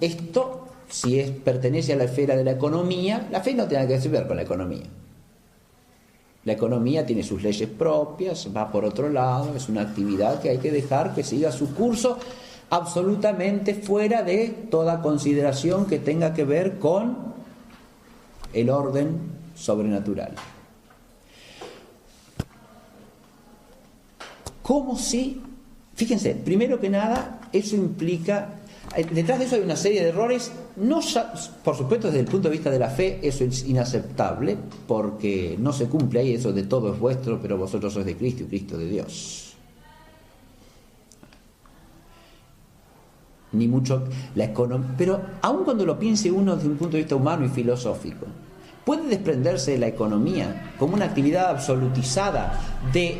esto, si pertenece a la esfera de la economía, la fe no tiene nada que ver con la economía. La economía tiene sus leyes propias, va por otro lado, es una actividad que hay que dejar que siga su curso absolutamente fuera de toda consideración que tenga que ver con el orden sobrenatural. Como si, fíjense, primero que nada, eso implica, detrás de eso hay una serie de errores, no, por supuesto desde el punto de vista de la fe eso es inaceptable, porque no se cumple ahí eso de todo es vuestro, pero vosotros sois de Cristo y Cristo de Dios. Ni mucho la economía, pero aun cuando lo piense uno desde un punto de vista humano y filosófico, puede desprenderse de la economía como una actividad absolutizada de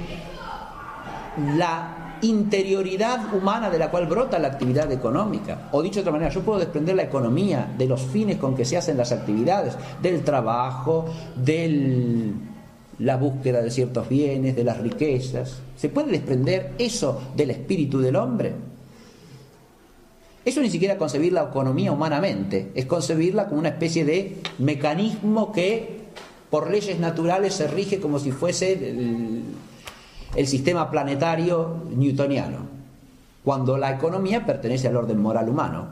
la interioridad humana de la cual brota la actividad económica. O dicho de otra manera, yo puedo desprender la economía de los fines con que se hacen las actividades, del trabajo, de la búsqueda de ciertos bienes, de las riquezas. ¿Se puede desprender eso del espíritu del hombre? Eso ni siquiera es concebir la economía humanamente, es concebirla como una especie de mecanismo que por leyes naturales se rige como si fuese el sistema planetario newtoniano, cuando la economía pertenece al orden moral humano.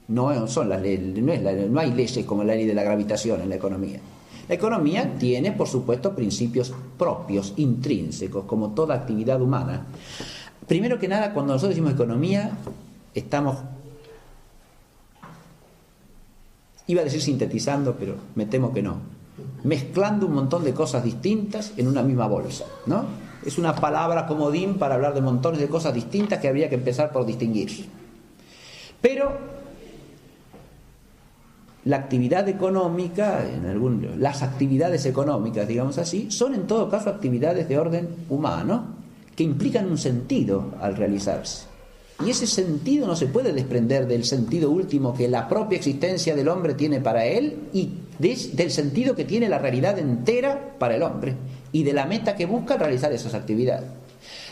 No hay leyes como la ley de la gravitación en la economía. La economía tiene, por supuesto, principios propios, intrínsecos, como toda actividad humana. Primero que nada, cuando nosotros decimos economía, estamos, iba a decir sintetizando, pero me temo que no, mezclando un montón de cosas distintas en una misma bolsa, ¿no? Es una palabra comodín para hablar de montones de cosas distintas que habría que empezar por distinguir. Pero la actividad económica, las actividades económicas, digamos así, son en todo caso actividades de orden humano que implican un sentido al realizarse. Y ese sentido no se puede desprender del sentido último que la propia existencia del hombre tiene para él y del sentido que tiene la realidad entera para el hombre y de la meta que busca realizar esas actividades.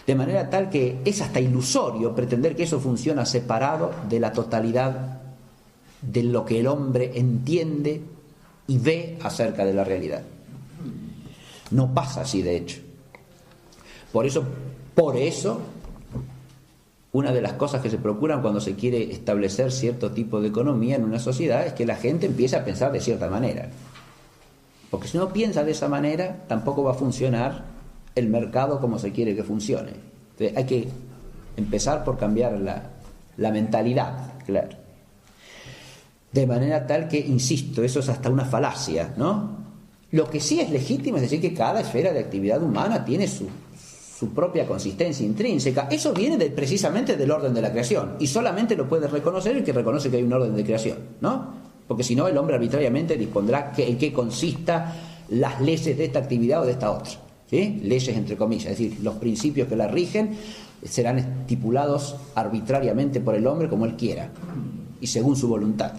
De manera tal que es hasta ilusorio pretender que eso funciona separado de la totalidad de lo que el hombre entiende y ve acerca de la realidad. No pasa así, de hecho. Por eso, una de las cosas que se procuran cuando se quiere establecer cierto tipo de economía en una sociedad es que la gente empiece a pensar de cierta manera. Porque si no piensa de esa manera, tampoco va a funcionar el mercado como se quiere que funcione. Entonces, hay que empezar por cambiar la mentalidad, claro. De manera tal que, insisto, eso es hasta una falacia, ¿no? Lo que sí es legítimo es decir que cada esfera de actividad humana tiene su propia consistencia intrínseca. Eso viene precisamente del orden de la creación, y solamente lo puede reconocer el que reconoce que hay un orden de creación, ¿no? Porque si no, el hombre arbitrariamente dispondrá en qué consista las leyes de esta actividad o de esta otra, ¿sí? Leyes entre comillas, es decir, los principios que la rigen serán estipulados arbitrariamente por el hombre como él quiera y según su voluntad.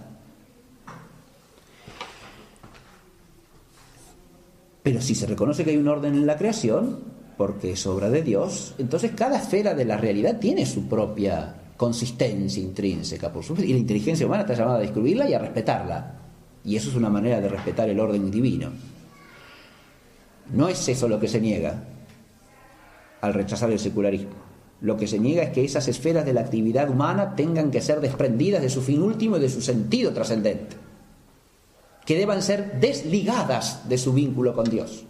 Pero si se reconoce que hay un orden en la creación, porque es obra de Dios, entonces cada esfera de la realidad tiene su propia consistencia intrínseca, por supuesto, y la inteligencia humana está llamada a descubrirla y a respetarla. Y eso es una manera de respetar el orden divino. No es eso lo que se niega al rechazar el secularismo. Lo que se niega es que esas esferas de la actividad humana tengan que ser desprendidas de su fin último y de su sentido trascendente, que deban ser desligadas de su vínculo con Dios.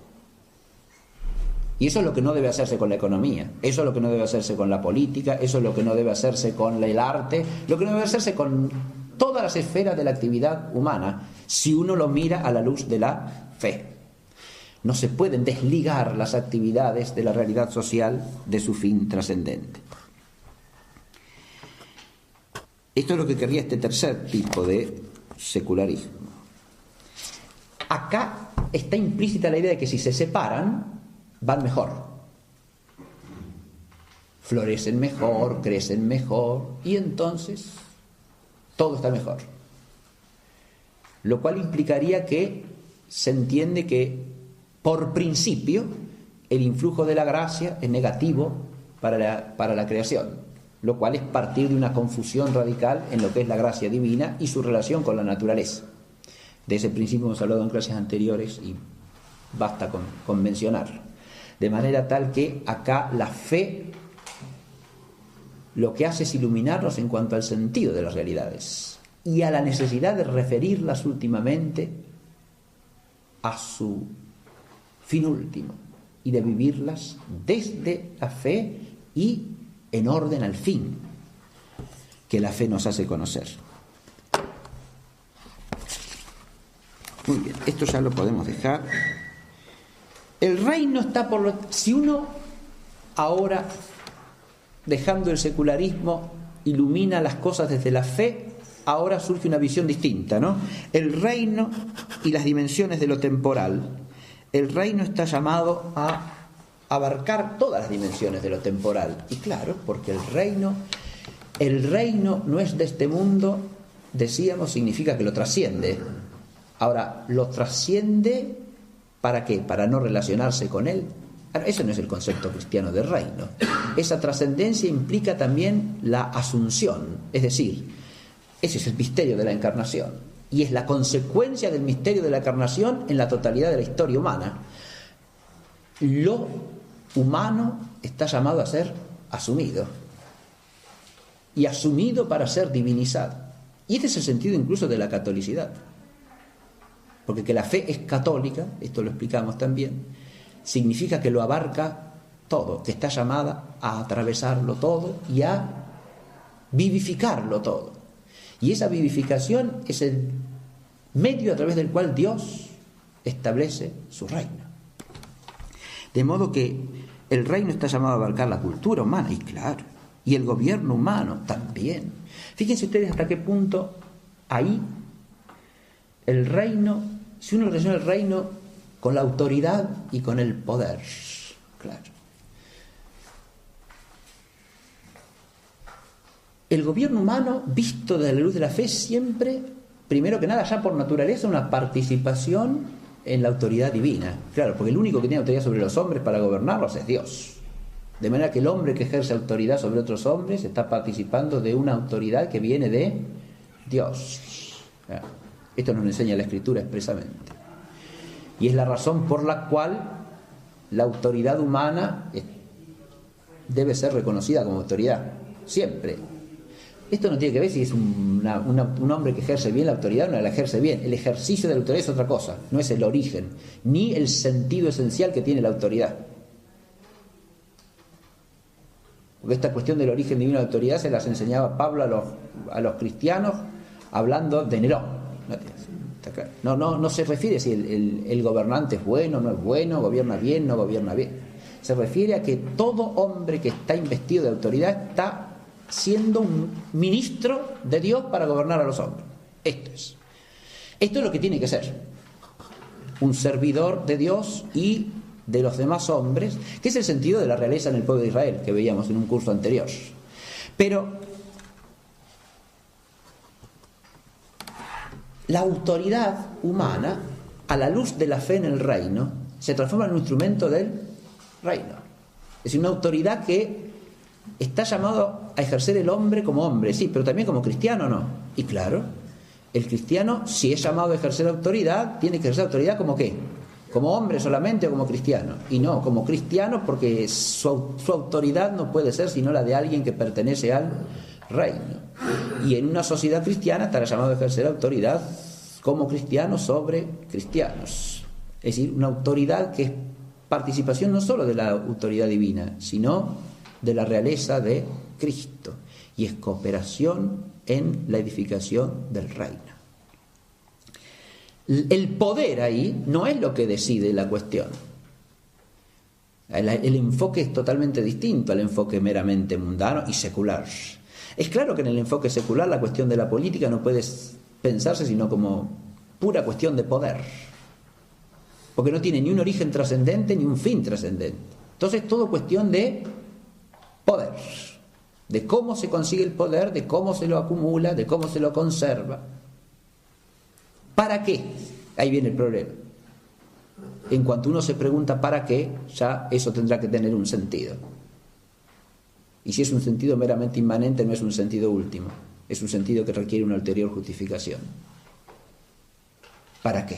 Y eso es lo que no debe hacerse con la economía, eso es lo que no debe hacerse con la política, eso es lo que no debe hacerse con el arte, lo que no debe hacerse con todas las esferas de la actividad humana, si uno lo mira a la luz de la fe. No se pueden desligar las actividades de la realidad social de su fin trascendente. Esto es lo que querría este tercer tipo de secularismo. Acá está implícita la idea de que si se separan, van mejor, florecen mejor, crecen mejor, y entonces todo está mejor. lo cual implicaría que se entiende que, por principio, el influjo de la gracia es negativo para la creación, lo cual es partir de una confusión radical en lo que es la gracia divina y su relación con la naturaleza. De ese principio hemos hablado en clases anteriores y basta con mencionarlo. De manera tal que acá la fe lo que hace es iluminarnos en cuanto al sentido de las realidades y a la necesidad de referirlas últimamente a su fin último y de vivirlas desde la fe y en orden al fin que la fe nos hace conocer. Muy bien, esto ya lo podemos dejar. El reino está por lo... Si uno ahora, dejando el secularismo, ilumina las cosas desde la fe, ahora surge una visión distinta, ¿no? El reino y las dimensiones de lo temporal. El reino está llamado a abarcar todas las dimensiones de lo temporal. Y claro, porque el reino no es de este mundo, decíamos, significa que lo trasciende. Ahora, ¿lo trasciende para qué? ¿Para no relacionarse con él? Ahora, ese no es el concepto cristiano de reino. Esa trascendencia implica también la asunción, es decir, ese es el misterio de la encarnación y es la consecuencia del misterio de la encarnación en la totalidad de la historia humana. Lo humano está llamado a ser asumido y asumido para ser divinizado. Y este es el sentido incluso de la catolicidad. Porque que la fe es católica, esto lo explicamos también, significa que lo abarca todo, que está llamada a atravesarlo todo y a vivificarlo todo. Y esa vivificación es el medio a través del cual Dios establece su reino. De modo que el reino está llamado a abarcar la cultura humana, y claro, y el gobierno humano también. Fíjense ustedes hasta qué punto ahí el reino, si uno relaciona el reino con la autoridad y con el poder, claro. El gobierno humano, visto desde la luz de la fe, siempre, primero que nada, ya por naturaleza, una participación en la autoridad divina. Claro, porque el único que tiene autoridad sobre los hombres para gobernarlos es Dios. De manera que el hombre que ejerce autoridad sobre otros hombres está participando de una autoridad que viene de Dios. Esto nos enseña la Escritura expresamente. Y es la razón por la cual la autoridad humana debe ser reconocida como autoridad, siempre. Esto no tiene que ver si es un hombre que ejerce bien la autoridad o no la ejerce bien. El ejercicio de la autoridad es otra cosa, no es el origen, ni el sentido esencial que tiene la autoridad. Porque esta cuestión del origen divino de la autoridad se las enseñaba Pablo a los cristianos hablando de Nerón. No se refiere si el gobernante es bueno, no es bueno, gobierna bien, no gobierna bien. Se refiere a que todo hombre que está investido de autoridad está siendo un ministro de Dios para gobernar a los hombres. Esto es lo que tiene que ser un servidor de Dios y de los demás hombres, que es el sentido de la realeza en el pueblo de Israel, que veíamos en un curso anterior. Pero la autoridad humana, a la luz de la fe en el reino, se transforma en un instrumento del reino. Es decir, una autoridad que está llamado a ejercer el hombre como hombre, sí, pero también como cristiano, ¿no? Y claro, el cristiano, si es llamado a ejercer autoridad, tiene que ejercer autoridad como ¿qué? ¿Como hombre solamente o como cristiano? Y no, como cristiano, porque su autoridad no puede ser sino la de alguien que pertenece al reino. Y en una sociedad cristiana estará llamado a ejercer autoridad como cristiano sobre cristianos. Es decir, una autoridad que es participación no solo de la autoridad divina, sino de la realeza de Cristo, y es cooperación en la edificación del reino. El poder ahí no es lo que decide la cuestión. El enfoque es totalmente distinto al enfoque meramente mundano y secular. Es claro que en el enfoque secular la cuestión de la política no puede pensarse sino como pura cuestión de poder, porque no tiene ni un origen trascendente ni un fin trascendente. Entonces todo cuestión de poder, de cómo se consigue el poder, de cómo se lo acumula, de cómo se lo conserva. ¿Para qué? Ahí viene el problema. En cuanto uno se pregunta ¿para qué?, ya eso tendrá que tener un sentido. Y si es un sentido meramente inmanente, no es un sentido último. Es un sentido que requiere una ulterior justificación. ¿Para qué?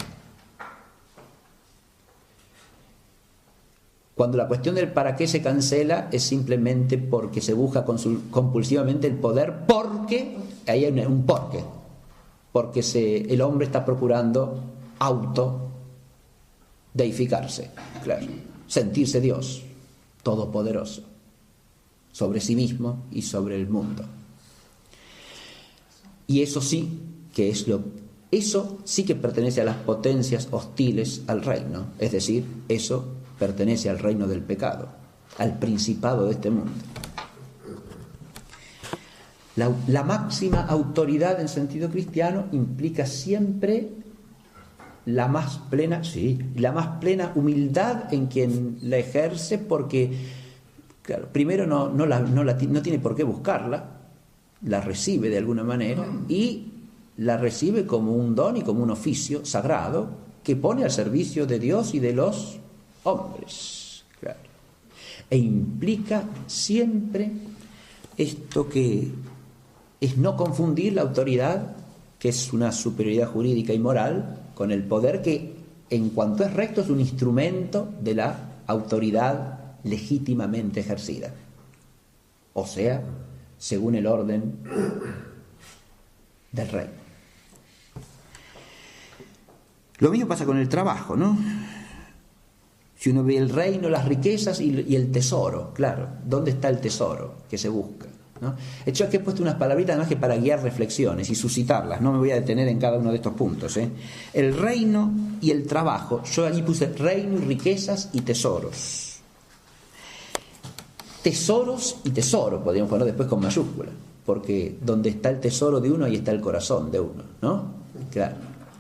Cuando la cuestión del para qué se cancela es simplemente porque se busca compulsivamente el poder, porque, ahí hay un porqué, porque el hombre está procurando deificarse, claro, sentirse Dios, todopoderoso, sobre sí mismo y sobre el mundo. Y eso sí que eso sí que pertenece a las potencias hostiles al reino, es decir, eso pertenece al reino del pecado, al principado de este mundo. La máxima autoridad en sentido cristiano implica siempre la más plena humildad en quien la ejerce, porque claro, primero no tiene por qué buscarla, la recibe de alguna manera y la recibe como un don y como un oficio sagrado que pone al servicio de Dios y de los hombres, claro. E implica siempre esto que es no confundir la autoridad, que es una superioridad jurídica y moral, con el poder que, en cuanto es recto, es un instrumento de la autoridad legítimamente ejercida. O sea, según el orden del reino. Lo mismo pasa con el trabajo, ¿no? Si uno ve el reino, las riquezas y el tesoro, claro, ¿dónde está el tesoro que se busca?, ¿no? De hecho, aquí he puesto unas palabritas más que para guiar reflexiones y suscitarlas, no me voy a detener en cada uno de estos puntos, ¿eh? El reino y el trabajo, yo allí puse reino y riquezas y tesoros. Tesoros y tesoro, podríamos poner después con mayúscula, porque donde está el tesoro de uno, ahí está el corazón de uno, ¿no? Claro.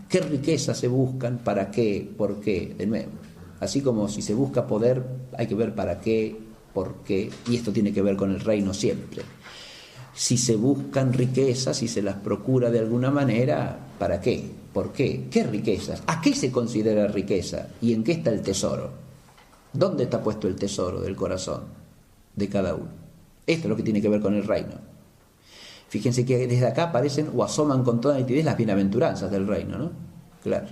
¿Qué riquezas se buscan? ¿Para qué? ¿Por qué? De nuevo. Así como si se busca poder, hay que ver para qué, por qué, y esto tiene que ver con el reino siempre. Si se buscan riquezas, si se las procura de alguna manera, ¿para qué? ¿Por qué? ¿Qué riquezas? ¿A qué se considera riqueza? ¿Y en qué está el tesoro? ¿Dónde está puesto el tesoro del corazón de cada uno? Esto es lo que tiene que ver con el reino. Fíjense que desde acá aparecen o asoman con toda nitidez las bienaventuranzas del reino, ¿no? Claro.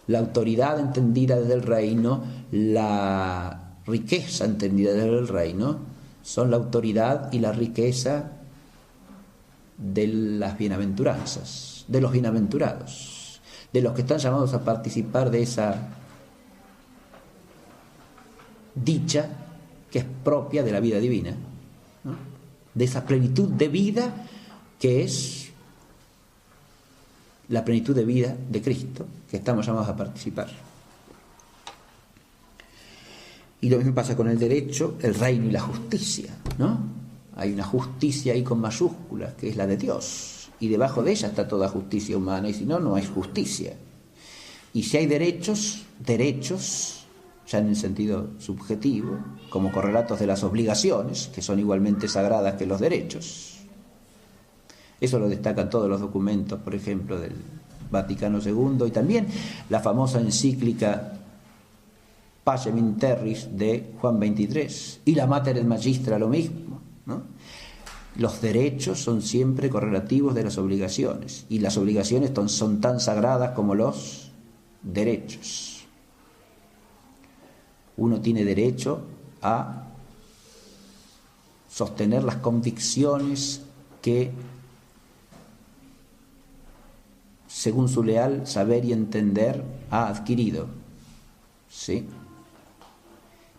La autoridad entendida desde el reino, la riqueza entendida desde el reino, son la autoridad y la riqueza de las bienaventuranzas, de los bienaventurados, de los que están llamados a participar de esa dicha que es propia de la vida divina, ¿no? De esa plenitud de vida que es la plenitud de vida de Cristo, que estamos llamados a participar. Y lo mismo pasa con el derecho, el reino y la justicia, ¿no? Hay una justicia ahí con mayúsculas, que es la de Dios, y debajo de ella está toda justicia humana, y si no, no hay justicia. Y si hay derechos, ya en el sentido subjetivo, como correlatos de las obligaciones, que son igualmente sagradas que los derechos. Eso lo destacan todos los documentos, por ejemplo, del Vaticano II, y también la famosa encíclica Pacem in Terris de Juan XXIII, y la Mater et Magistra lo mismo, ¿no? Los derechos son siempre correlativos de las obligaciones, y las obligaciones son tan sagradas como los derechos. Uno tiene derecho a sostener las convicciones que, según su leal saber y entender, ha adquirido, ¿sí?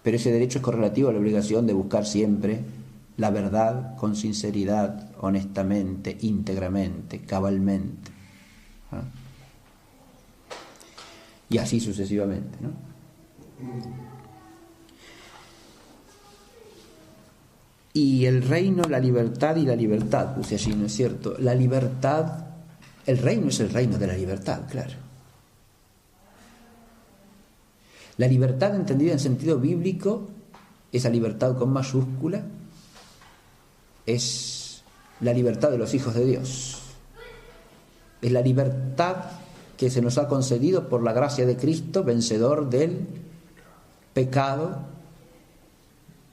Pero ese derecho es correlativo a la obligación de buscar siempre la verdad con sinceridad, honestamente, íntegramente, cabalmente, ¿no? Y así sucesivamente, ¿no? Y el reino, la libertad y la libertad, puse allí, ¿no es cierto? La libertad, el reino es el reino de la libertad, claro. La libertad entendida en sentido bíblico, esa libertad con mayúscula, es la libertad de los hijos de Dios. Es la libertad que se nos ha concedido por la gracia de Cristo, vencedor del pecado,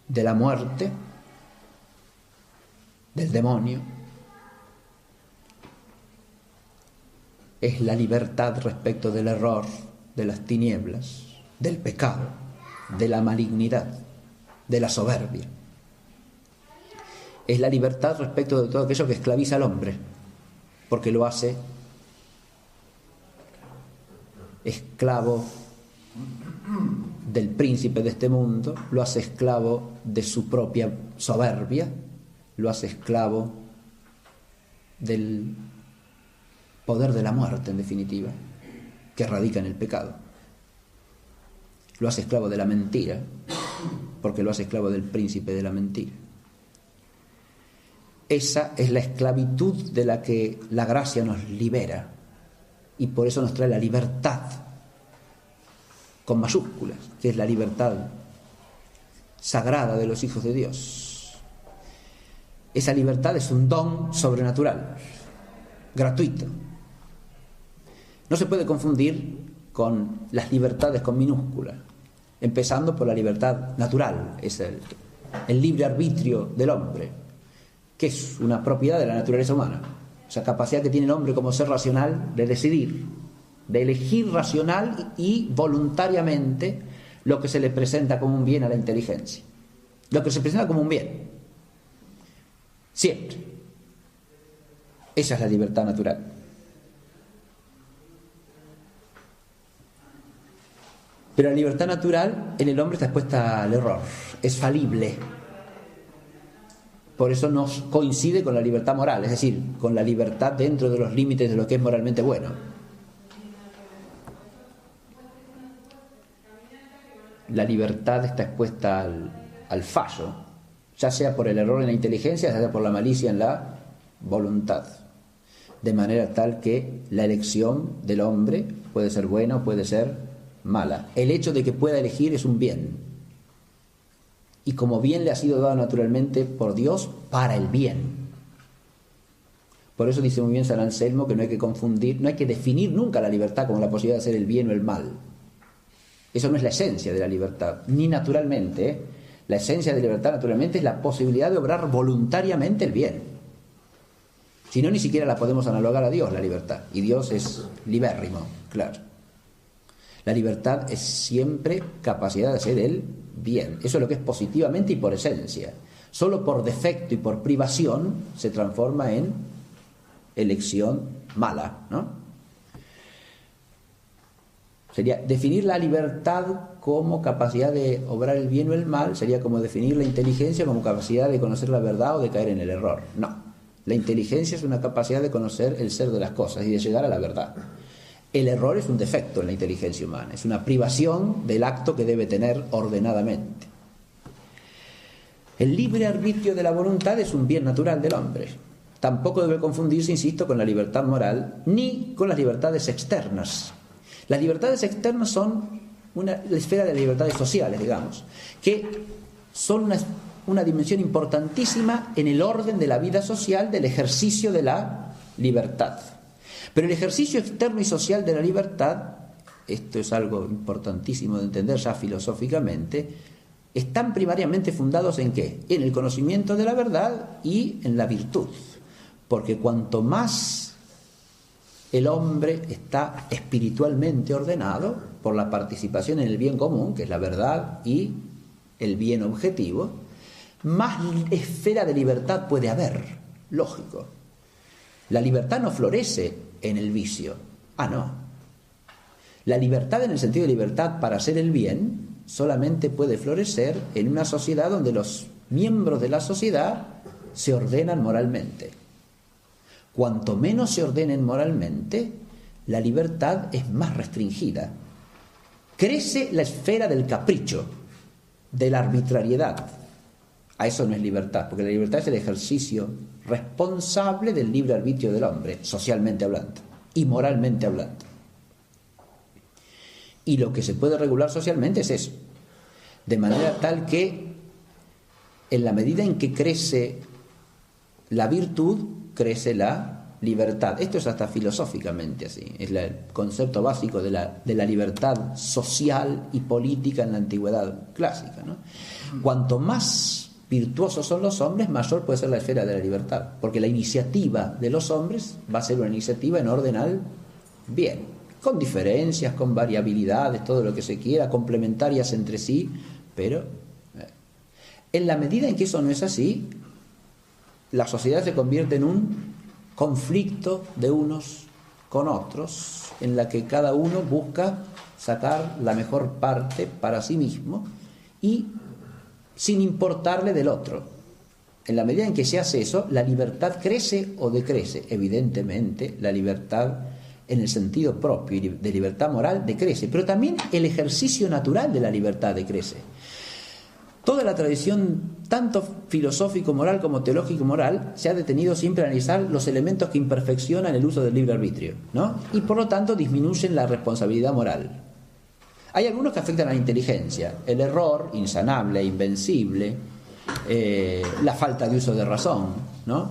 de la muerte, del demonio. Es la libertad respecto del error, de las tinieblas, del pecado, de la malignidad, de la soberbia. Es la libertad respecto de todo aquello que esclaviza al hombre, porque lo hace esclavo del príncipe de este mundo, lo hace esclavo de su propia soberbia, lo hace esclavo del poder de la muerte, en definitiva, que radica en el pecado. Lo hace esclavo de la mentira, porque lo hace esclavo del príncipe de la mentira. Esa es la esclavitud de la que la gracia nos libera, y por eso nos trae la libertad, con mayúsculas, que es la libertad sagrada de los hijos de Dios. Esa libertad es un don sobrenatural, gratuito. No se puede confundir con las libertades con minúsculas, empezando por la libertad natural, es el libre arbitrio del hombre, que es una propiedad de la naturaleza humana, esa capacidad que tiene el hombre como ser racional de decidir, de elegir racional y voluntariamente lo que se le presenta como un bien a la inteligencia, lo que se presenta como un bien, siempre. Esa es la libertad natural. Pero la libertad natural en el hombre está expuesta al error, es falible. Por eso no coincide con la libertad moral, es decir, con la libertad dentro de los límites de lo que es moralmente bueno. La libertad está expuesta al fallo, ya sea por el error en la inteligencia, ya sea por la malicia en la voluntad. De manera tal que la elección del hombre puede ser buena o puede ser mala. El hecho de que pueda elegir es un bien. Y como bien le ha sido dado naturalmente por Dios para el bien. Por eso dice muy bien San Anselmo que no hay que confundir, no hay que definir nunca la libertad como la posibilidad de hacer el bien o el mal. Eso no es la esencia de la libertad, ni naturalmente. La esencia de la libertad naturalmente es la posibilidad de obrar voluntariamente el bien. Si no, ni siquiera la podemos analogar a Dios, la libertad. Y Dios es libérrimo, claro. La libertad es siempre capacidad de hacer el bien. Eso es lo que es positivamente y por esencia. Solo por defecto y por privación se transforma en elección mala, ¿no? Sería definir la libertad como capacidad de obrar el bien o el mal, sería como definir la inteligencia como capacidad de conocer la verdad o de caer en el error. No. La inteligencia es una capacidad de conocer el ser de las cosas y de llegar a la verdad. El error es un defecto en la inteligencia humana, es una privación del acto que debe tener ordenadamente. El libre arbitrio de la voluntad es un bien natural del hombre. Tampoco debe confundirse, insisto, con la libertad moral ni con las libertades externas. Las libertades externas son la esfera de las libertades sociales, digamos, que son una dimensión importantísima en el orden de la vida social del ejercicio de la libertad. Pero el ejercicio externo y social de la libertad, esto es algo importantísimo de entender ya filosóficamente, están primariamente fundados ¿en qué? En el conocimiento de la verdad y en la virtud. Porque cuanto más el hombre está espiritualmente ordenado por la participación en el bien común, que es la verdad y el bien objetivo, más esfera de libertad puede haber, lógico. La libertad no florece en el vicio. No. La libertad en el sentido de libertad para hacer el bien solamente puede florecer en una sociedad donde los miembros de la sociedad se ordenan moralmente. Cuanto menos se ordenen moralmente, la libertad es más restringida. Crece la esfera del capricho, de la arbitrariedad. A eso no es libertad, porque la libertad es el ejercicio responsable del libre arbitrio del hombre, socialmente hablando y moralmente hablando. Y lo que se puede regular socialmente es eso, de manera tal que en la medida en que crece la virtud, crece la libertad. Esto es hasta filosóficamente así. Es el concepto básico de la libertad social y política en la antigüedad clásica, ¿no? Cuanto más virtuosos son los hombres, mayor puede ser la esfera de la libertad, porque la iniciativa de los hombres va a ser una iniciativa en orden al bien, con diferencias, con variabilidades, todo lo que se quiera, complementarias entre sí, pero en la medida en que eso no es así, la sociedad se convierte en un conflicto de unos con otros, en la que cada uno busca sacar la mejor parte para sí mismo y sin importarle del otro. En la medida en que se hace eso, la libertad crece o decrece. Evidentemente, la libertad en el sentido propio y de libertad moral decrece, pero también el ejercicio natural de la libertad decrece. Toda la tradición, tanto filosófico-moral como teológico-moral, se ha detenido siempre a analizar los elementos que imperfeccionan el uso del libre arbitrio, ¿no? Y por lo tanto disminuyen la responsabilidad moral. Hay algunos que afectan a la inteligencia: el error, insanable, invencible, la falta de uso de razón, ¿no?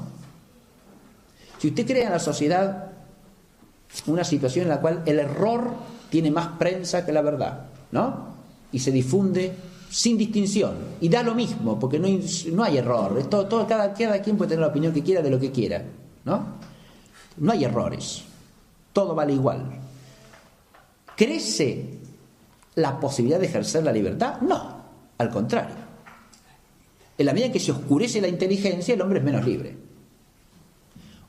Si usted crea en la sociedad una situación en la cual el error tiene más prensa que la verdad, ¿no? Y se difunde sin distinción, y da lo mismo, porque no hay error, cada quien puede tener la opinión que quiera de lo que quiera, ¿no? No hay errores, todo vale igual. ¿Crece la posibilidad de ejercer la libertad? No, al contrario. En la medida en que se oscurece la inteligencia, el hombre es menos libre.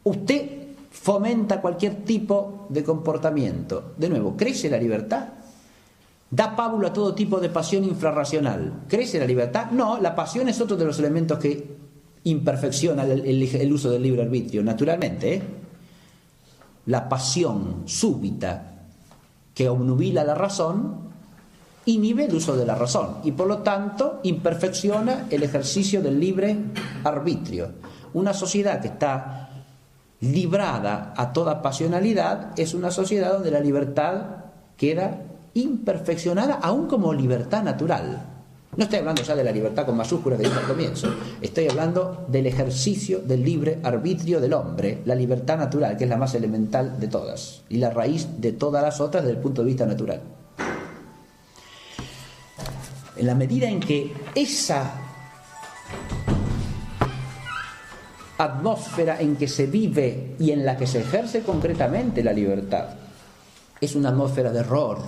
Usted fomenta cualquier tipo de comportamiento, de nuevo, ¿crece la libertad? ¿Da pábulo a todo tipo de pasión infrarracional? ¿Crece la libertad? No, la pasión es otro de los elementos que imperfecciona el uso del libre arbitrio, naturalmente, ¿eh? La pasión súbita que obnubila la razón inhibe el uso de la razón y por lo tanto imperfecciona el ejercicio del libre arbitrio. Una sociedad que está librada a toda pasionalidad es una sociedad donde la libertad queda imperfeccionada aún como libertad natural. No estoy hablando ya de la libertad con mayúsculas que dije al comienzo, estoy hablando del ejercicio del libre arbitrio del hombre, la libertad natural, que es la más elemental de todas y la raíz de todas las otras desde el punto de vista natural. En la medida en que esa atmósfera en que se vive y en la que se ejerce concretamente la libertad es una atmósfera de error,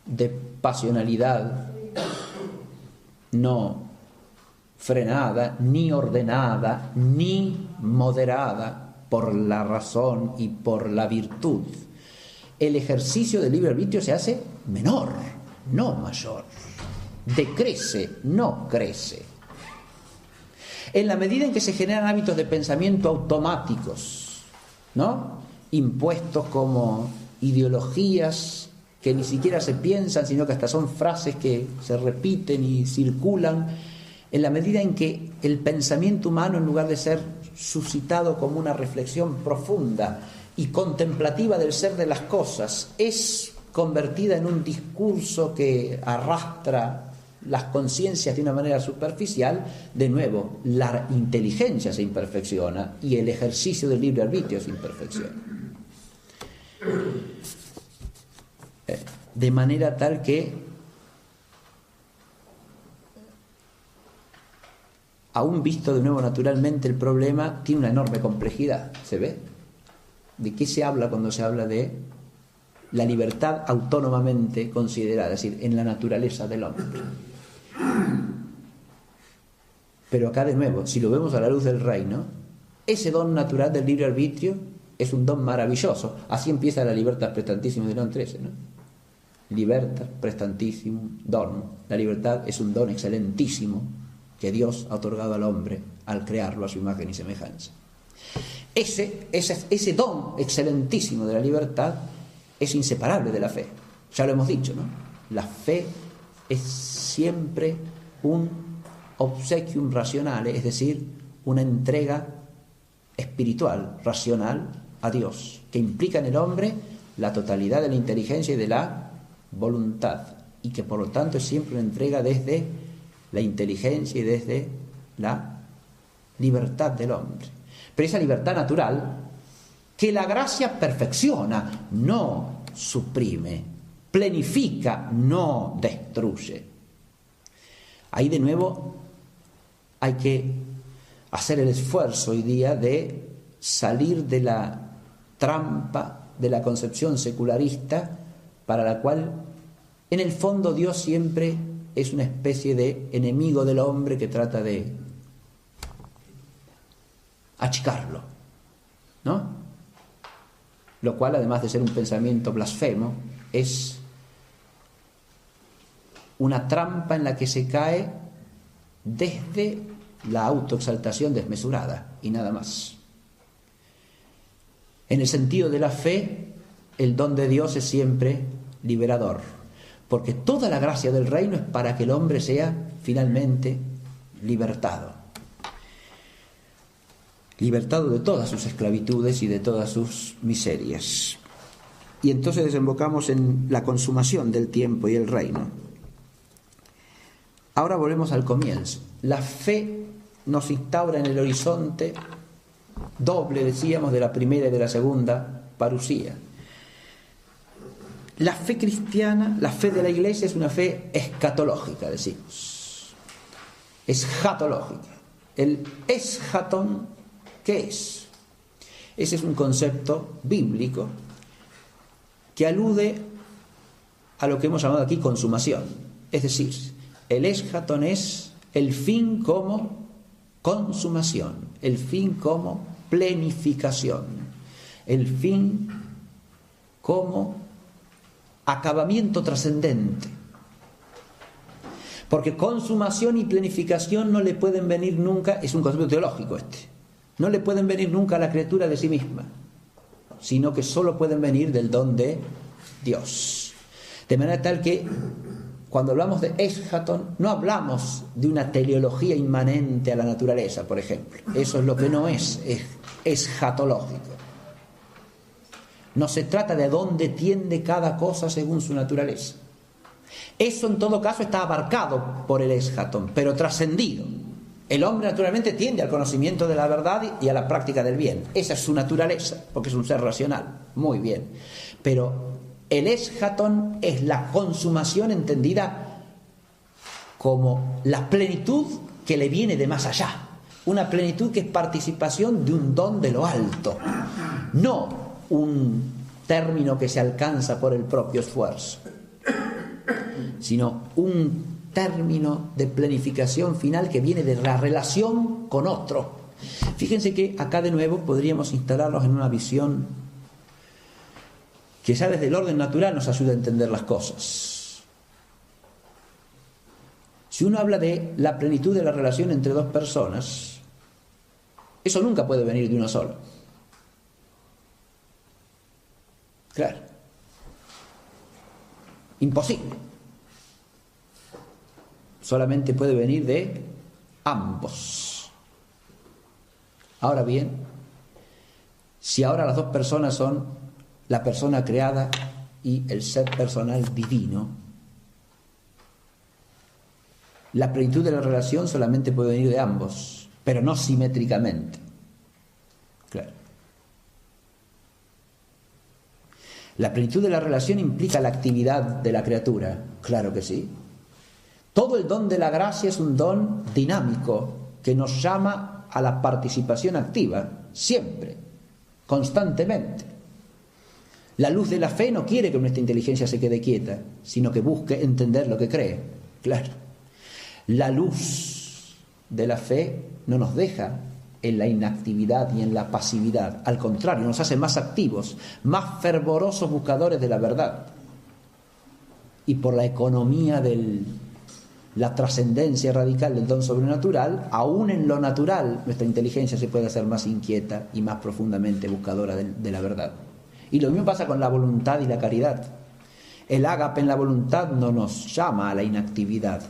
de pasionalidad no frenada, ni ordenada, ni moderada por la razón y por la virtud, el ejercicio del libre arbitrio se hace menor, no mayor. Decrece, no crece. En la medida en que se generan hábitos de pensamiento automáticos, ¿no? Impuestos como ideologías que ni siquiera se piensan, sino que hasta son frases que se repiten y circulan, en la medida en que el pensamiento humano, en lugar de ser suscitado como una reflexión profunda y contemplativa del ser de las cosas, es convertida en un discurso que arrastra las conciencias de una manera superficial, de nuevo, la inteligencia se imperfecciona y el ejercicio del libre arbitrio se imperfecciona. De manera tal que, aún visto de nuevo naturalmente el problema, tiene una enorme complejidad. ¿Se ve? ¿De qué se habla cuando se habla de la libertad autónomamente considerada, es decir, en la naturaleza del hombre? Pero acá de nuevo, si lo vemos a la luz del reino, ese don natural del libre arbitrio es un don maravilloso. Así empieza la Libertas Prestantissimum de León XIII, ¿no? Libertas Prestantissimum Donum. La libertad es un don excelentísimo que Dios ha otorgado al hombre al crearlo a su imagen y semejanza. Ese don excelentísimo de la libertad es inseparable de la fe. Ya lo hemos dicho, ¿no? La fe es siempre un obsequium rationale, es decir, una entrega espiritual, racional a Dios, que implica en el hombre la totalidad de la inteligencia y de la voluntad, y que por lo tanto es siempre una entrega desde la inteligencia y desde la libertad del hombre. Pero esa libertad natural que la gracia perfecciona, no suprime, plenifica, no destruye. Ahí de nuevo hay que hacer el esfuerzo hoy día de salir de la trampa de la concepción secularista, para la cual en el fondo Dios siempre es una especie de enemigo del hombre que trata de achicarlo, ¿no? Lo cual, además de ser un pensamiento blasfemo, es una trampa en la que se cae desde la autoexaltación desmesurada y nada más. En el sentido de la fe, el don de Dios es siempre liberador, porque toda la gracia del reino es para que el hombre sea finalmente libertado de todas sus esclavitudes y de todas sus miserias. Y entonces desembocamos en la consumación del tiempo y el reino. Ahora volvemos al comienzo. La fe nos instaura en el horizonte doble, decíamos, de la primera y de la segunda parusía. La fe cristiana, la fe de la Iglesia, es una fe escatológica, decimos. Escatológica. El eschaton, ¿qué es? Ese es un concepto bíblico que alude a lo que hemos llamado aquí consumación. Es decir, el eschaton es el fin como consumación, el fin como plenificación, el fin como acabamiento trascendente. Porque consumación y planificación no le pueden venir nunca, es un concepto teológico no le pueden venir nunca a la criatura de sí misma, sino que solo pueden venir del don de Dios. De manera tal que cuando hablamos de eschaton, no hablamos de una teleología inmanente a la naturaleza, por ejemplo. Eso es lo que no es eschatológico. No se trata de dónde tiende cada cosa según su naturaleza. Eso en todo caso está abarcado por el eschaton, pero trascendido. El hombre naturalmente tiende al conocimiento de la verdad y a la práctica del bien. Esa es su naturaleza, porque es un ser racional. Muy bien. Pero el eschaton es la consumación entendida como la plenitud que le viene de más allá. Una plenitud que es participación de un don de lo alto. No un término que se alcanza por el propio esfuerzo, sino un término de planificación final que viene de la relación con otro. Fíjense que acá de nuevo podríamos instalarnos en una visión que ya desde el orden natural nos ayuda a entender las cosas. Si uno habla de la plenitud de la relación entre dos personas, eso nunca puede venir de uno solo. Claro. Imposible. Solamente puede venir de ambos. Ahora bien, si ahora las dos personas son la persona creada y el ser personal divino, la plenitud de la relación solamente puede venir de ambos, pero no simétricamente. Claro. La plenitud de la relación implica la actividad de la criatura, claro que sí. Todo el don de la gracia es un don dinámico que nos llama a la participación activa, siempre, constantemente. La luz de la fe no quiere que nuestra inteligencia se quede quieta, sino que busque entender lo que cree. Claro. La luz de la fe no nos deja en la inactividad y en la pasividad. Al contrario, nos hace más activos, más fervorosos buscadores de la verdad. Y por la economía de la trascendencia radical del don sobrenatural, aún en lo natural, nuestra inteligencia se puede hacer más inquieta y más profundamente buscadora de la verdad. Y lo mismo pasa con la voluntad y la caridad. El ágape en la voluntad no nos llama a la inactividad.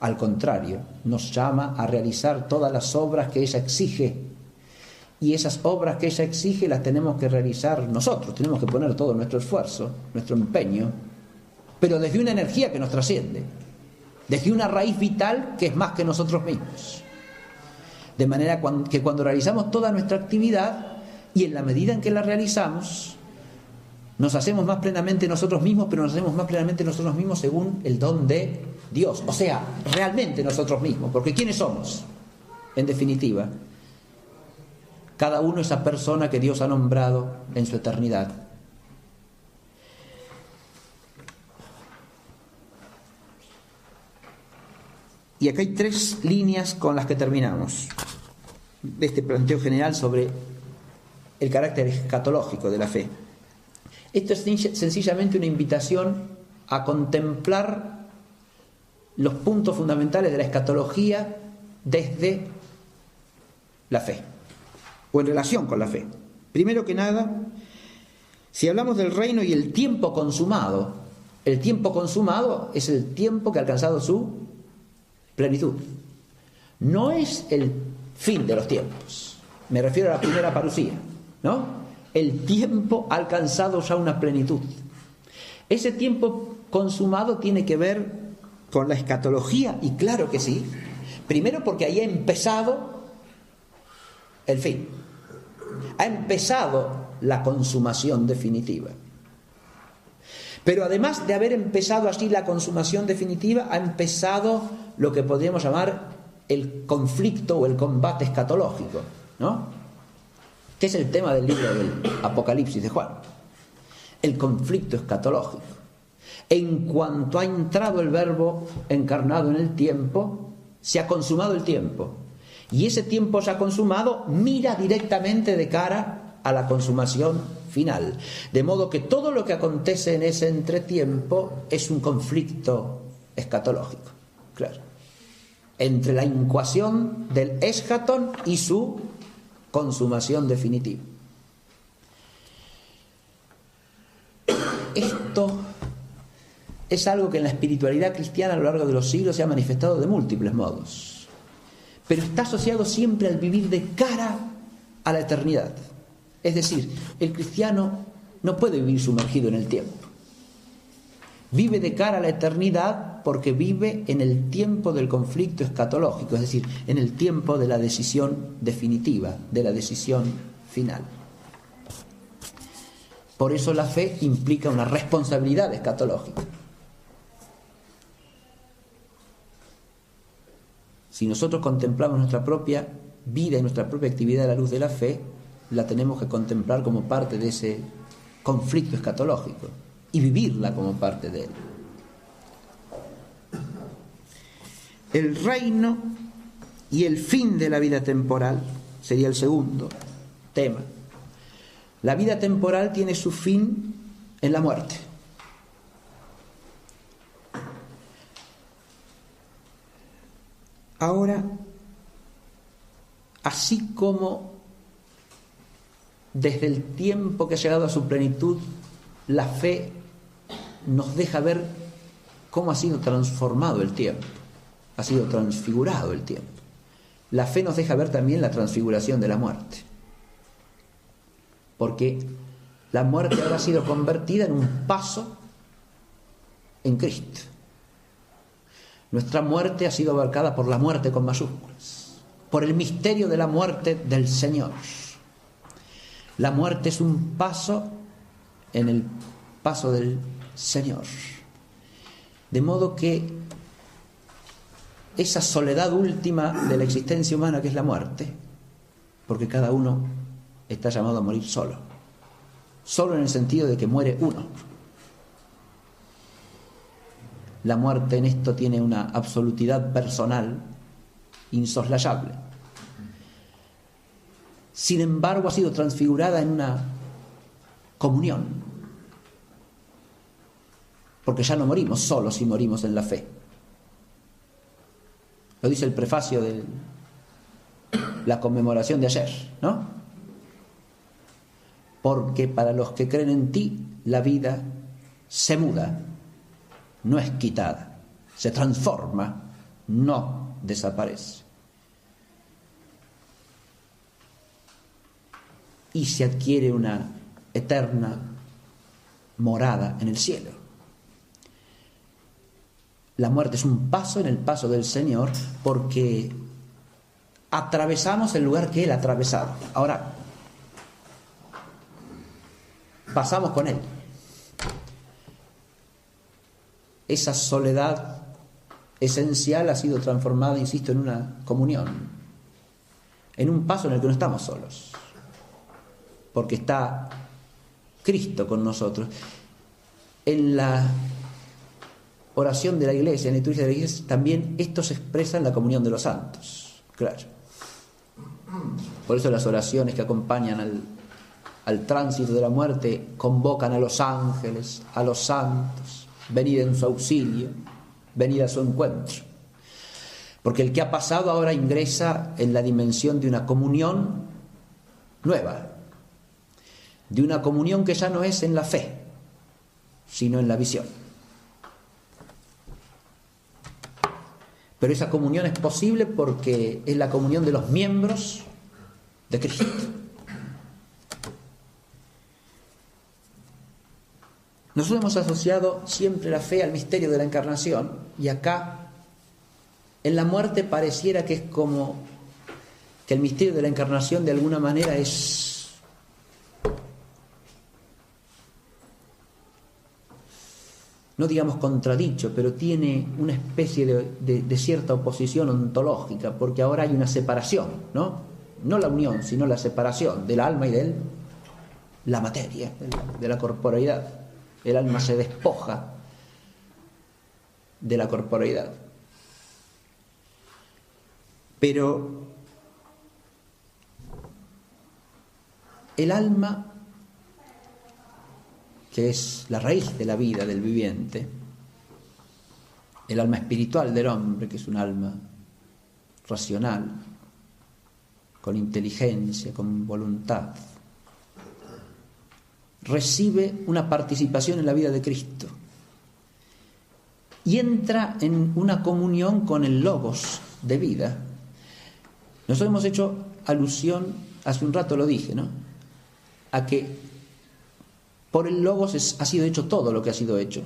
Al contrario, nos llama a realizar todas las obras que ella exige. Y esas obras que ella exige las tenemos que realizar nosotros. Tenemos que poner todo nuestro esfuerzo, nuestro empeño, pero desde una energía que nos trasciende, desde una raíz vital que es más que nosotros mismos. De manera que cuando realizamos toda nuestra actividad, Y en la medida en que la realizamos, nos hacemos más plenamente nosotros mismos, pero nos hacemos más plenamente nosotros mismos según el don de Dios. O sea, realmente nosotros mismos. Porque ¿quiénes somos? En definitiva, cada uno esa persona que Dios ha nombrado en su eternidad. Y acá hay 3 líneas con las que terminamos de este planteo general sobre el carácter escatológico de la fe. Esto es sencillamente una invitación a contemplar los puntos fundamentales de la escatología desde la fe, o en relación con la fe. Primero que nada, si hablamos del reino y el tiempo consumado es el tiempo que ha alcanzado su plenitud. No es el fin de los tiempos. Me refiero a la primera parusía, ¿no? El tiempo ha alcanzado ya una plenitud. Ese tiempo consumado tiene que ver con la escatología, y claro que sí. Primero porque ahí ha empezado el fin. Ha empezado la consumación definitiva. Pero además de haber empezado así la consumación definitiva, ha empezado lo que podríamos llamar el conflicto o el combate escatológico, ¿no? Que es el tema del libro del Apocalipsis de Juan. El conflicto escatológico. En cuanto ha entrado el Verbo encarnado en el tiempo, se ha consumado el tiempo. Y ese tiempo ya consumado mira directamente de cara a la consumación final. De modo que todo lo que acontece en ese entretiempo es un conflicto escatológico. Claro. Entre la incuación del eschaton y su consumación definitiva. Esto es algo que en la espiritualidad cristiana a lo largo de los siglos se ha manifestado de múltiples modos, pero está asociado siempre al vivir de cara a la eternidad. Es decir, el cristiano no puede vivir sumergido en el tiempo. Vive de cara a la eternidad porque vive en el tiempo del conflicto escatológico, es decir, en el tiempo de la decisión definitiva, de la decisión final. Por eso la fe implica una responsabilidad escatológica. Si nosotros contemplamos nuestra propia vida y nuestra propia actividad a la luz de la fe, la tenemos que contemplar como parte de ese conflicto escatológico y vivirla como parte de él. El reino y el fin de la vida temporal sería el segundo tema. La vida temporal tiene su fin en la muerte. Ahora, así como desde el tiempo que ha llegado a su plenitud, la fe nos deja ver cómo ha sido transformado el tiempo, ha sido transfigurado el tiempo. La fe nos deja ver también la transfiguración de la muerte, porque la muerte ahora ha sido convertida en un paso en Cristo. Nuestra muerte ha sido abarcada por la muerte con mayúsculas, por el misterio de la muerte del Señor. La muerte es un paso en el paso del Señor. De modo que esa soledad última de la existencia humana que es la muerte, porque cada uno está llamado a morir solo. Solo en el sentido de que muere uno. La muerte en esto tiene una absolutidad personal insoslayable. Sin embargo, ha sido transfigurada en una comunión. Porque ya no morimos solos si morimos en la fe. Lo dice el prefacio de la conmemoración de ayer, ¿no? Porque para los que creen en ti, la vida se muda, no es quitada, se transforma, no desaparece. Y se adquiere una eterna morada en el cielo. La muerte es un paso en el paso del Señor porque atravesamos el lugar que Él ha atravesado. Ahora, pasamos con Él. Esa soledad esencial ha sido transformada, insisto, en una comunión, en un paso en el que no estamos solos, porque está Cristo con nosotros. En la oración de la Iglesia, en la liturgia de la Iglesia, también esto se expresa en la comunión de los santos, claro. Por eso las oraciones que acompañan al tránsito de la muerte convocan a los ángeles, a los santos, venid en su auxilio, venid a su encuentro. Porque el que ha pasado ahora ingresa en la dimensión de una comunión nueva, de una comunión que ya no es en la fe, sino en la visión. Pero esa comunión es posible porque es la comunión de los miembros de Cristo. Nosotros hemos asociado siempre la fe al misterio de la encarnación, y acá en la muerte pareciera que es como que el misterio de la encarnación de alguna manera es no digamos contradicho, pero tiene una especie de cierta oposición ontológica, porque ahora hay una separación, ¿no? No la unión, sino la separación del alma y de la materia, de la corporeidad. El alma se despoja de la corporeidad. Pero el alma, que es la raíz de la vida del viviente, el alma espiritual del hombre, que es un alma racional, con inteligencia, con voluntad, recibe una participación en la vida de Cristo y entra en una comunión con el Logos de vida. Nosotros hemos hecho alusión, hace un rato lo dije, ¿no?, a que por el Logos ha sido hecho todo lo que ha sido hecho.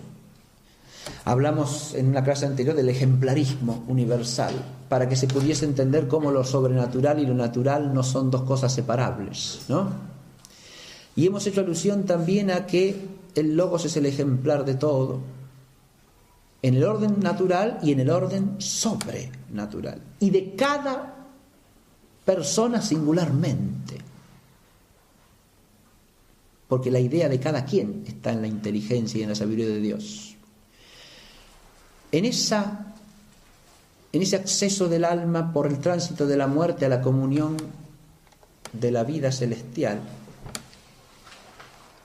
Hablamos en una clase anterior del ejemplarismo universal, para que se pudiese entender cómo lo sobrenatural y lo natural no son dos cosas separables, ¿no? Y hemos hecho alusión también a que el Logos es el ejemplar de todo, en el orden natural y en el orden sobrenatural, y de cada persona singularmente, porque la idea de cada quien está en la inteligencia y en la sabiduría de Dios. En ese acceso del alma por el tránsito de la muerte a la comunión de la vida celestial,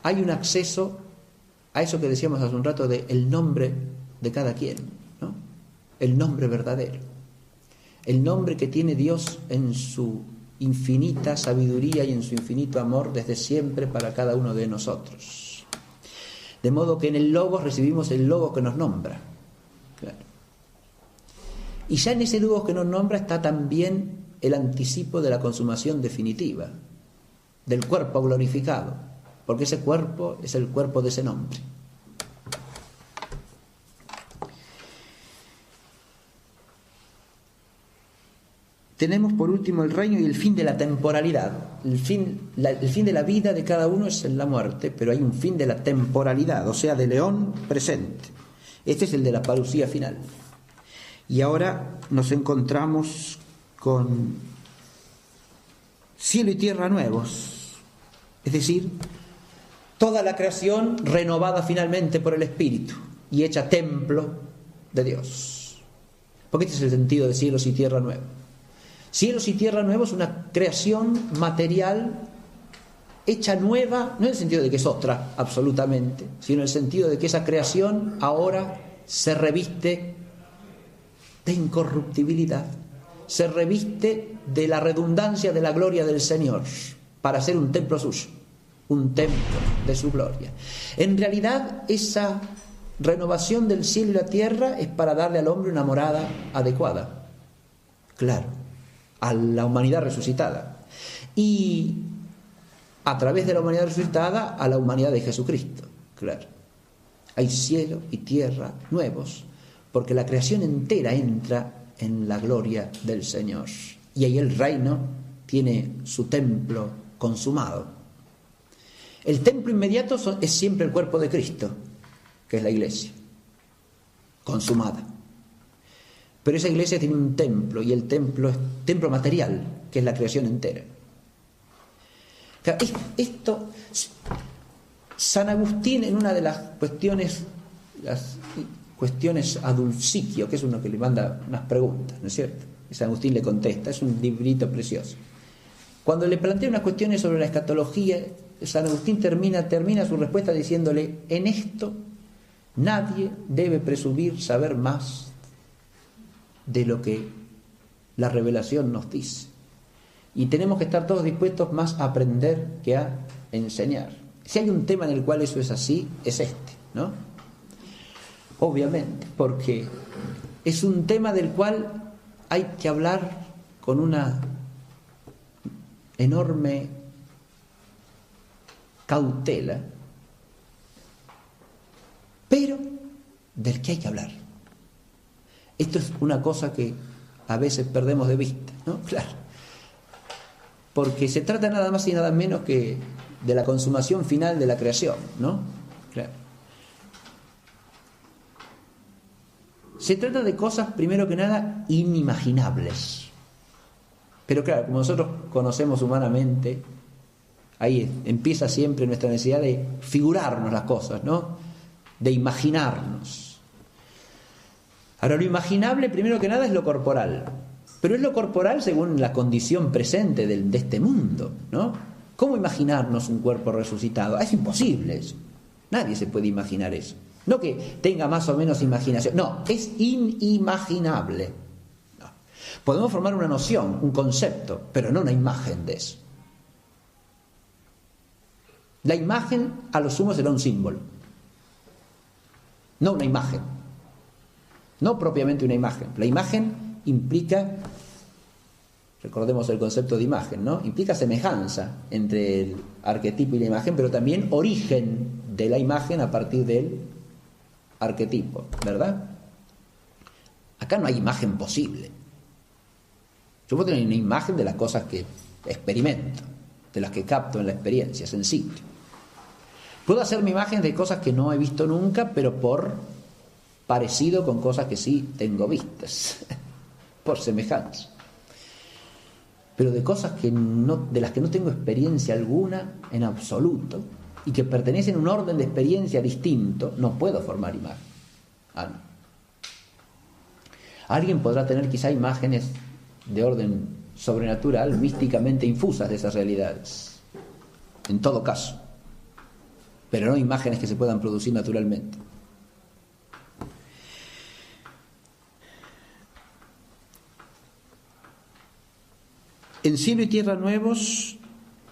hay un acceso a eso que decíamos hace un rato de el nombre de cada quien, ¿no? El nombre verdadero, el nombre que tiene Dios en su infinita sabiduría y en su infinito amor desde siempre para cada uno de nosotros. De modo que en el Logos recibimos el Logos que nos nombra. Claro. Y ya en ese Logos que nos nombra está también el anticipo de la consumación definitiva, del cuerpo glorificado, porque ese cuerpo es el cuerpo de ese nombre. Tenemos por último el reino y el fin de la temporalidad. El fin de la vida de cada uno es en la muerte, pero hay un fin de la temporalidad, o sea, del eón presente. Este es el de la parusía final. Y ahora nos encontramos con cielo y tierra nuevos, es decir, toda la creación renovada finalmente por el Espíritu y hecha templo de Dios. Porque este es el sentido de cielos y tierra nueva. Cielos y tierra nuevos es una creación material hecha nueva, no en el sentido de que es otra, absolutamente, sino en el sentido de que esa creación ahora se reviste de incorruptibilidad, se reviste de la redundancia de la gloria del Señor para ser un templo suyo, un templo de su gloria. En realidad, esa renovación del cielo y la tierra es para darle al hombre una morada adecuada, claro, a la humanidad resucitada, y a través de la humanidad resucitada a la humanidad de Jesucristo, claro. Hay cielo y tierra nuevos, porque la creación entera entra en la gloria del Señor, y ahí el reino tiene su templo consumado. El templo inmediato es siempre el cuerpo de Cristo, que es la iglesia, consumada. Pero esa iglesia tiene un templo, y el templo es templo material, que es la creación entera. Esto, San Agustín, en una de las cuestiones a Dulciquio, que es uno que le manda unas preguntas, ¿no es cierto? Y San Agustín le contesta, es un librito precioso. Cuando le plantea unas cuestiones sobre la escatología, San Agustín termina su respuesta diciéndole: en esto nadie debe presumir saber más de lo que la revelación nos dice. Y tenemos que estar todos dispuestos más a aprender que a enseñar. Si hay un tema en el cual eso es así, es este, ¿no? Obviamente, porque es un tema del cual hay que hablar con una enorme cautela, pero del que hay que hablar. Esto es una cosa que a veces perdemos de vista, ¿no? Claro. Porque se trata nada más y nada menos que de la consumación final de la creación, ¿no? Claro. Se trata de cosas, primero que nada, inimaginables. Pero claro, como nosotros conocemos humanamente, ahí empieza siempre nuestra necesidad de figurarnos las cosas, ¿no? De imaginarnos. Ahora, lo imaginable, primero que nada, es lo corporal. Pero es lo corporal según la condición presente de este mundo, ¿no? ¿Cómo imaginarnos un cuerpo resucitado? Es imposible eso. Nadie se puede imaginar eso. No que tenga más o menos imaginación. No, es inimaginable. No. Podemos formar una noción, un concepto, pero no una imagen de eso. La imagen, a lo sumo, será un símbolo. No una imagen. No propiamente una imagen. La imagen implica, recordemos el concepto de imagen, ¿no? Implica semejanza entre el arquetipo y la imagen, pero también origen de la imagen a partir del arquetipo, ¿verdad? Acá no hay imagen posible. Yo puedo tener una imagen de las cosas que experimento, de las que capto en la experiencia sensible. Puedo hacerme imágenes de cosas que no he visto nunca, pero por parecido con cosas que sí tengo vistas, por semejanza. Pero de cosas de las que no tengo experiencia alguna en absoluto y que pertenecen a un orden de experiencia distinto, no puedo formar imagen. No. Alguien podrá tener quizá imágenes de orden sobrenatural, místicamente infusas de esas realidades, en todo caso, pero no imágenes que se puedan producir naturalmente. En cielo y tierra nuevos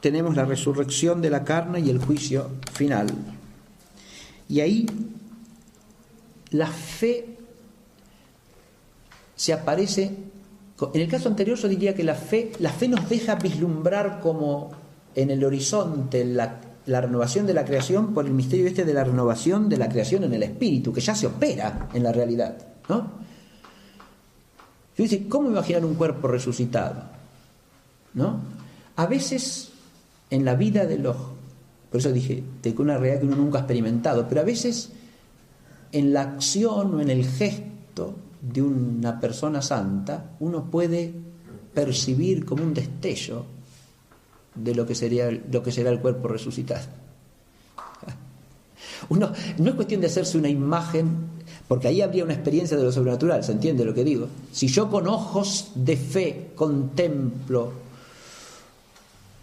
tenemos la resurrección de la carne y el juicio final. Y ahí la fe se aparece. En el caso anterior yo diría que la fe nos deja vislumbrar como en el horizonte la renovación de la creación por el misterio de la renovación de la creación en el espíritu, que ya se opera en la realidad, ¿no? Yo dice, ¿cómo imaginar un cuerpo resucitado? ¿No? A veces en la vida por eso dije, de una realidad que uno nunca ha experimentado, pero a veces en la acción o en el gesto de una persona santa, uno puede percibir como un destello de lo que será el cuerpo resucitado. No es cuestión de hacerse una imagen, porque ahí habría una experiencia de lo sobrenatural, ¿se entiende lo que digo? Si yo con ojos de fe contemplo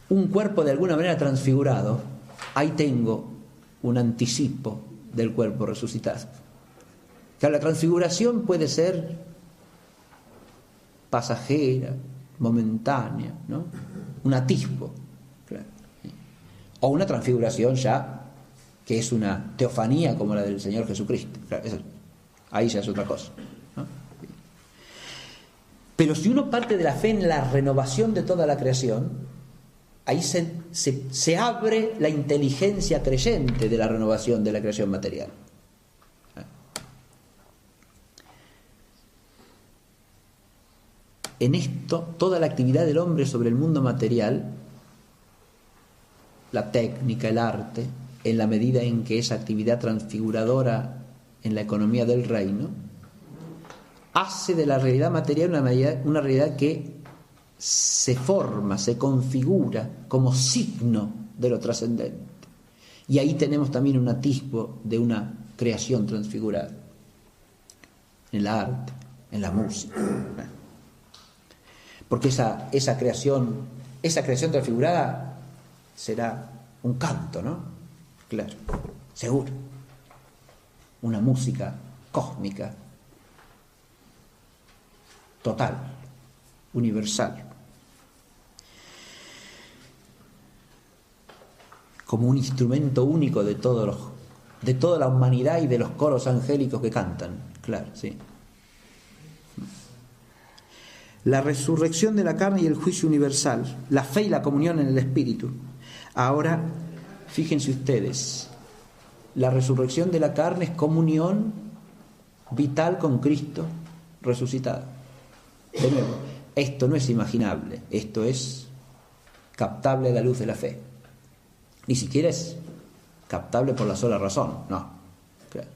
un cuerpo de alguna manera transfigurado, ahí tengo un anticipo del cuerpo resucitado. Claro, la transfiguración puede ser pasajera, momentánea, ¿no? Un atisbo, claro. O una transfiguración ya que es una teofanía como la del Señor Jesucristo. Claro, ahí ya es otra cosa, ¿no? Pero si uno parte de la fe en la renovación de toda la creación, ahí se abre la inteligencia creyente de la renovación de la creación material. En esto, toda la actividad del hombre sobre el mundo material la técnica, el arte, en la medida en que esa actividad transfiguradora en la economía del reino hace de la realidad material una realidad que se forma, se configura como signo de lo trascendente. Y ahí tenemos también un atisbo de una creación transfigurada, en el arte, en la música. Porque esa creación transfigurada será un canto, ¿no? Claro, seguro. Una música cósmica, total, universal. Como un instrumento único de toda la humanidad y de los coros angélicos que cantan. Claro, sí. La resurrección de la carne y el juicio universal, la fe y la comunión en el Espíritu. Ahora, fíjense ustedes, la resurrección de la carne es comunión vital con Cristo resucitado. De nuevo, esto no es imaginable, esto es captable a la luz de la fe. Ni siquiera es captable por la sola razón, no. Claro.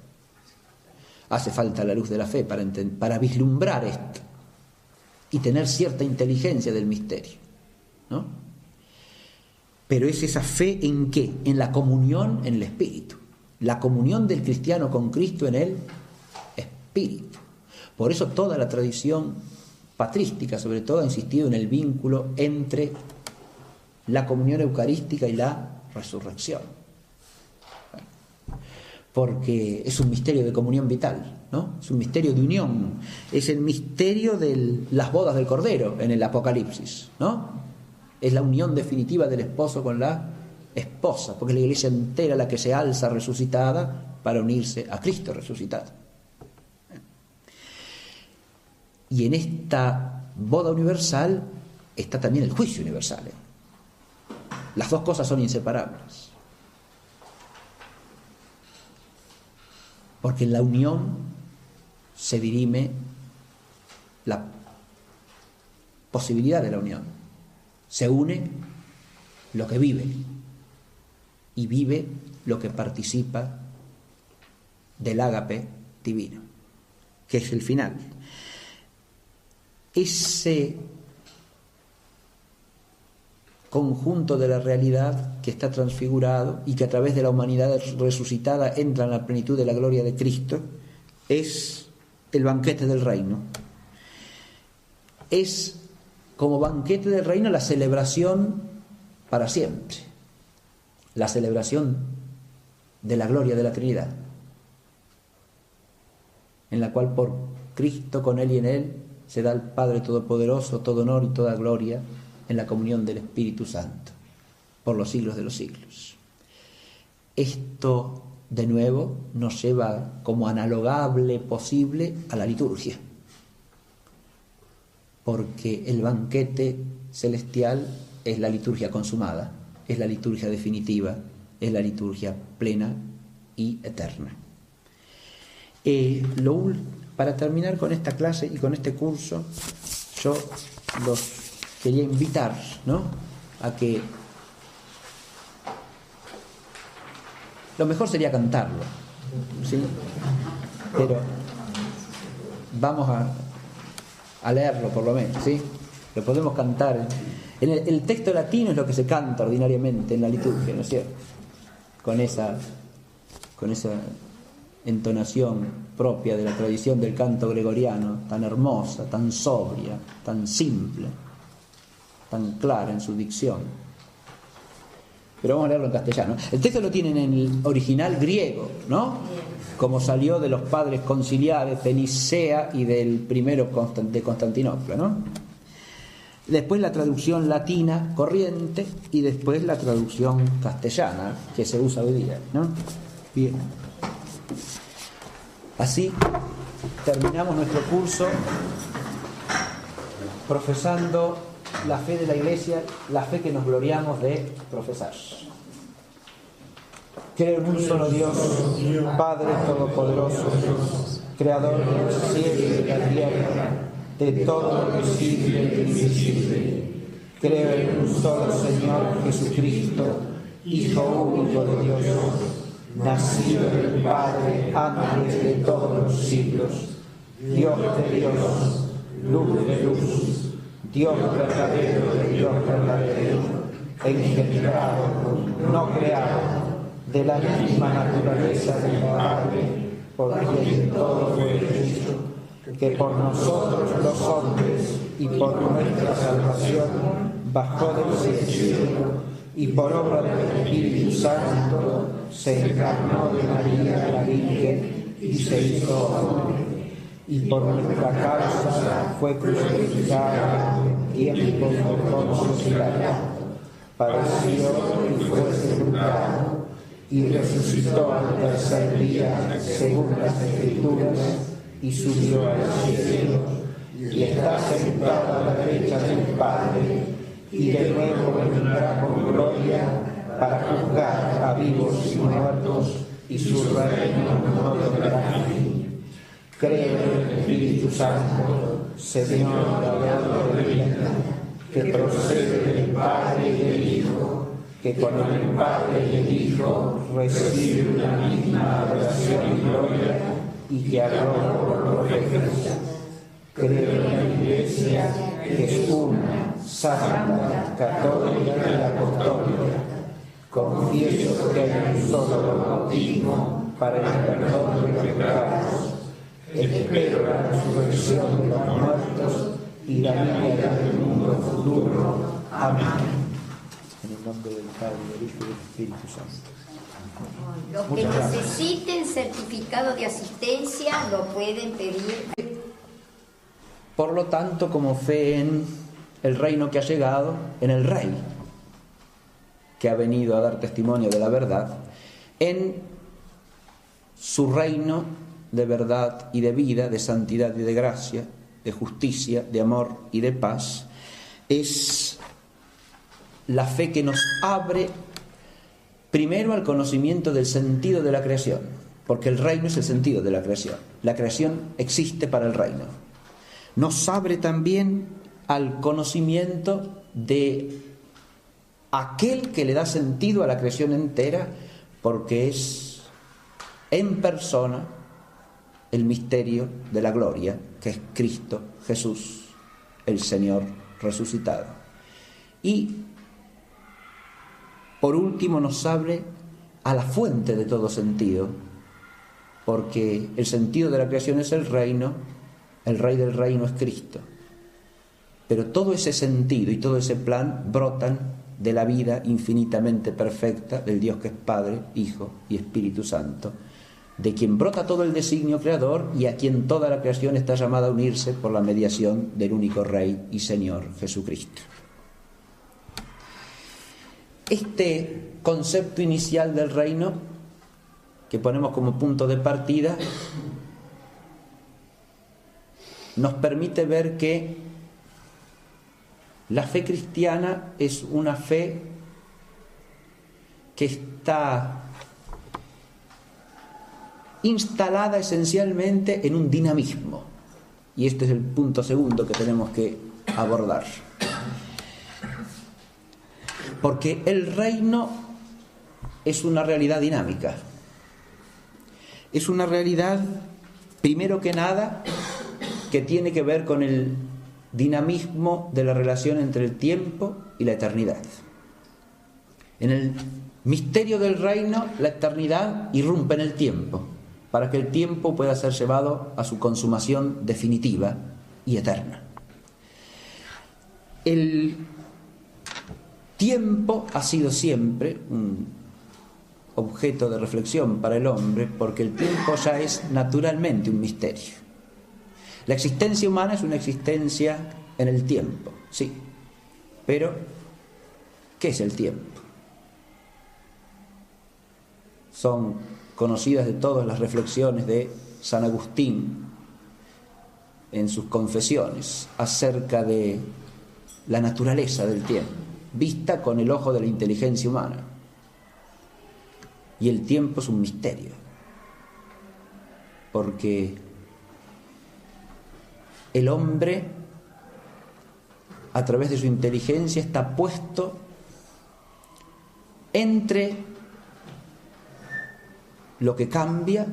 Hace falta la luz de la fe para vislumbrar esto y tener cierta inteligencia del misterio, ¿no? Pero es esa fe ¿en qué? En la comunión en el Espíritu. La comunión del cristiano con Cristo en el Espíritu. Por eso toda la tradición patrística, sobre todo, ha insistido en el vínculo entre la comunión eucarística y la resurrección. Porque es un misterio de comunión vital, ¿no? Es un misterio de unión. Es el misterio de las bodas del Cordero en el Apocalipsis, ¿no? Es la unión definitiva del esposo con la esposa, porque es la iglesia entera la que se alza resucitada para unirse a Cristo resucitado. Y en esta boda universal está también el juicio universal. Las dos cosas son inseparables. Porque en la unión se dirime la posibilidad de la unión. Se une lo que vive y vive lo que participa del ágape divino, que es el final. Ese conjunto de la realidad que está transfigurado y que a través de la humanidad resucitada entra en la plenitud de la gloria de Cristo es el banquete del reino. Es como banquete del reino la celebración para siempre, la celebración de la gloria de la Trinidad, en la cual por Cristo, con Él y en Él, se da al Padre Todopoderoso todo honor y toda gloria en la comunión del Espíritu Santo, por los siglos de los siglos. Esto, de nuevo, nos lleva como analogable posible a la liturgia, porque el banquete celestial es la liturgia consumada, es la liturgia definitiva, es la liturgia plena y eterna. Para terminar con esta clase y con este curso, yo los quería invitar, ¿no?, a que lo mejor sería cantarlo, ¿sí? Pero vamos a leerlo por lo menos, ¿sí? Lo podemos cantar. El texto latino es lo que se canta ordinariamente en la liturgia, ¿no es cierto? Con esa entonación propia de la tradición del canto gregoriano, tan hermosa, tan sobria, tan simple, tan clara en su dicción. Pero vamos a leerlo en castellano. El texto lo tienen en el original griego, ¿no? Como salió de los padres conciliares de Nicea y del primero de Constantinopla, ¿no? Después la traducción latina corriente y después la traducción castellana que se usa hoy día, ¿no? Bien. Así terminamos nuestro curso profesando la fe de la Iglesia, la fe que nos gloriamos de profesar. Creo en un solo Dios, Padre Todopoderoso, Creador del cielo y de la tierra, de todo lo visible y lo invisible. Creo en un solo Señor Jesucristo, Hijo único de Dios, nacido del Padre antes de todos los siglos, Dios de Dios, luz de luz, Dios verdadero de Dios verdadero, engendrado, no creado, de la misma naturaleza del Padre, por quien todo fue hecho, que por nosotros los hombres y por nuestra salvación bajó del cielo y por obra del Espíritu Santo se encarnó de María la Virgen y se hizo hombre, y por nuestra causa fue crucificado en tiempos de Poncio Pilato, padeció y fue sepultado, y resucitó al tercer día según las Escrituras, y subió al cielo, y está sentado a la derecha del Padre, y de nuevo vendrá con gloria para juzgar a vivos y muertos, y su reino no tendrá fin. Creo en el Espíritu Santo, Señor dador de vida, que procede del Padre y del Hijo, que con el Padre y el Hijo recibe una misma adoración y gloria, y que habló por los profetas. Creo en la Iglesia, que es una, santa, católica y apostólica. Confieso que hay un solo bautismo para el perdón de los pecados. Espero la resurrección de los muertos y la vida del mundo futuro. Amén. En el nombre del Padre, del Hijo y del Espíritu Santo. Los que necesiten certificado de asistencia lo pueden pedir. Por lo tanto, como fe en el reino que ha llegado, en el Rey que ha venido a dar testimonio de la verdad, en su reino de verdad y de vida, de santidad y de gracia, de justicia, de amor y de paz, es la fe que nos abre primero al conocimiento del sentido de la creación, porque el reino es el sentido de la creación. La creación existe para el reino. Nos abre también al conocimiento de aquel que le da sentido a la creación entera, porque es en persona el misterio de la gloria, que es Cristo Jesús, el Señor resucitado. Y por último nos abre a la fuente de todo sentido, porque el sentido de la creación es el reino, el Rey del reino es Cristo. Pero todo ese sentido y todo ese plan brotan de la vida infinitamente perfecta del Dios que es Padre, Hijo y Espíritu Santo, de quien brota todo el designio creador y a quien toda la creación está llamada a unirse por la mediación del único Rey y Señor Jesucristo. Este concepto inicial del reino, que ponemos como punto de partida, nos permite ver que la fe cristiana es una fe que está instalada esencialmente en un dinamismo. Y este es el punto segundo que tenemos que abordar. Porque el reino es una realidad dinámica. Es una realidad, primero que nada, que tiene que ver con el dinamismo de la relación entre el tiempo y la eternidad. En el misterio del reino, la eternidad irrumpe en el tiempo, para que el tiempo pueda ser llevado a su consumación definitiva y eterna. El tiempo ha sido siempre un objeto de reflexión para el hombre, porque el tiempo ya es naturalmente un misterio. La existencia humana es una existencia en el tiempo, sí. Pero, ¿qué es el tiempo? Son conocidas de todas las reflexiones de San Agustín en sus confesiones acerca de la naturaleza del tiempo, vista con el ojo de la inteligencia humana. Y el tiempo es un misterio, porque el hombre, a través de su inteligencia, está puesto entre lo que cambia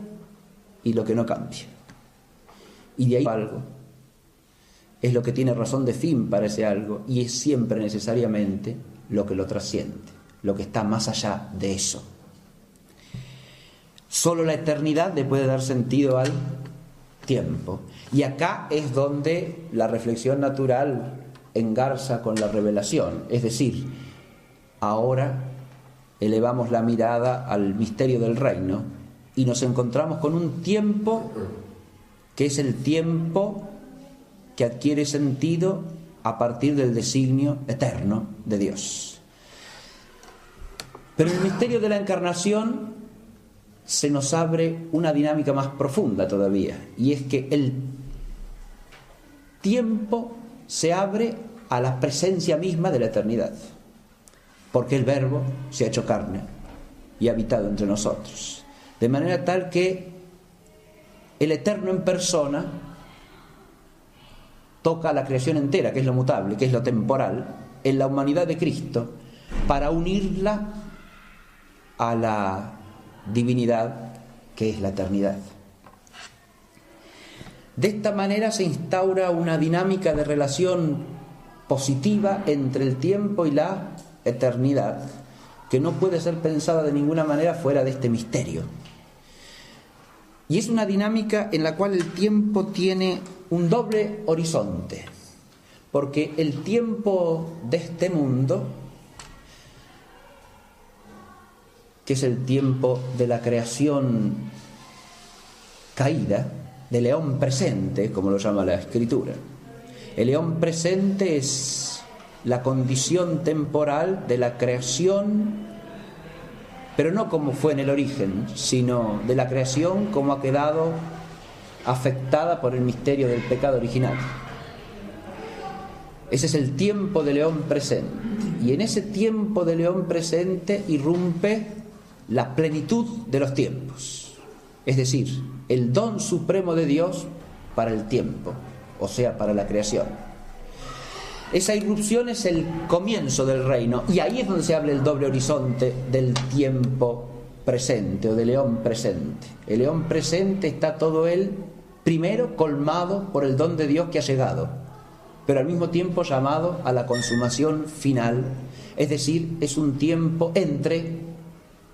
y lo que no cambia. Y de ahí algo. Es lo que tiene razón de fin para ese algo, y es siempre necesariamente lo que lo trasciende, lo que está más allá de eso. Solo la eternidad le puede dar sentido al tiempo. Y acá es donde la reflexión natural engarza con la revelación. Es decir, ahora elevamos la mirada al misterio del reino y nos encontramos con un tiempo que es el tiempo que adquiere sentido a partir del designio eterno de Dios. Pero en el misterio de la encarnación se nos abre una dinámica más profunda todavía, y es que el tiempo se abre a la presencia misma de la eternidad, porque el Verbo se ha hecho carne y ha habitado entre nosotros, de manera tal que el eterno en persona toca a la creación entera, que es lo mutable, que es lo temporal, en la humanidad de Cristo, para unirla a la divinidad que es la eternidad. De esta manera se instaura una dinámica de relación positiva entre el tiempo y la eternidad, que no puede ser pensada de ninguna manera fuera de este misterio. Y es una dinámica en la cual el tiempo tiene un doble horizonte, porque el tiempo de este mundo, que es el tiempo de la creación caída, del eón presente, como lo llama la Escritura. El eón presente es la condición temporal de la creación, pero no como fue en el origen, sino de la creación como ha quedado afectada por el misterio del pecado original. Ese es el tiempo del eón presente, y en ese tiempo del eón presente irrumpe la plenitud de los tiempos, es decir, el don supremo de Dios para el tiempo, o sea, para la creación. Esa irrupción es el comienzo del reino, y ahí es donde se habla el doble horizonte del tiempo presente o del eón presente. El eón presente está todo él primero colmado por el don de Dios que ha llegado, pero al mismo tiempo llamado a la consumación final, es decir, es un tiempo entre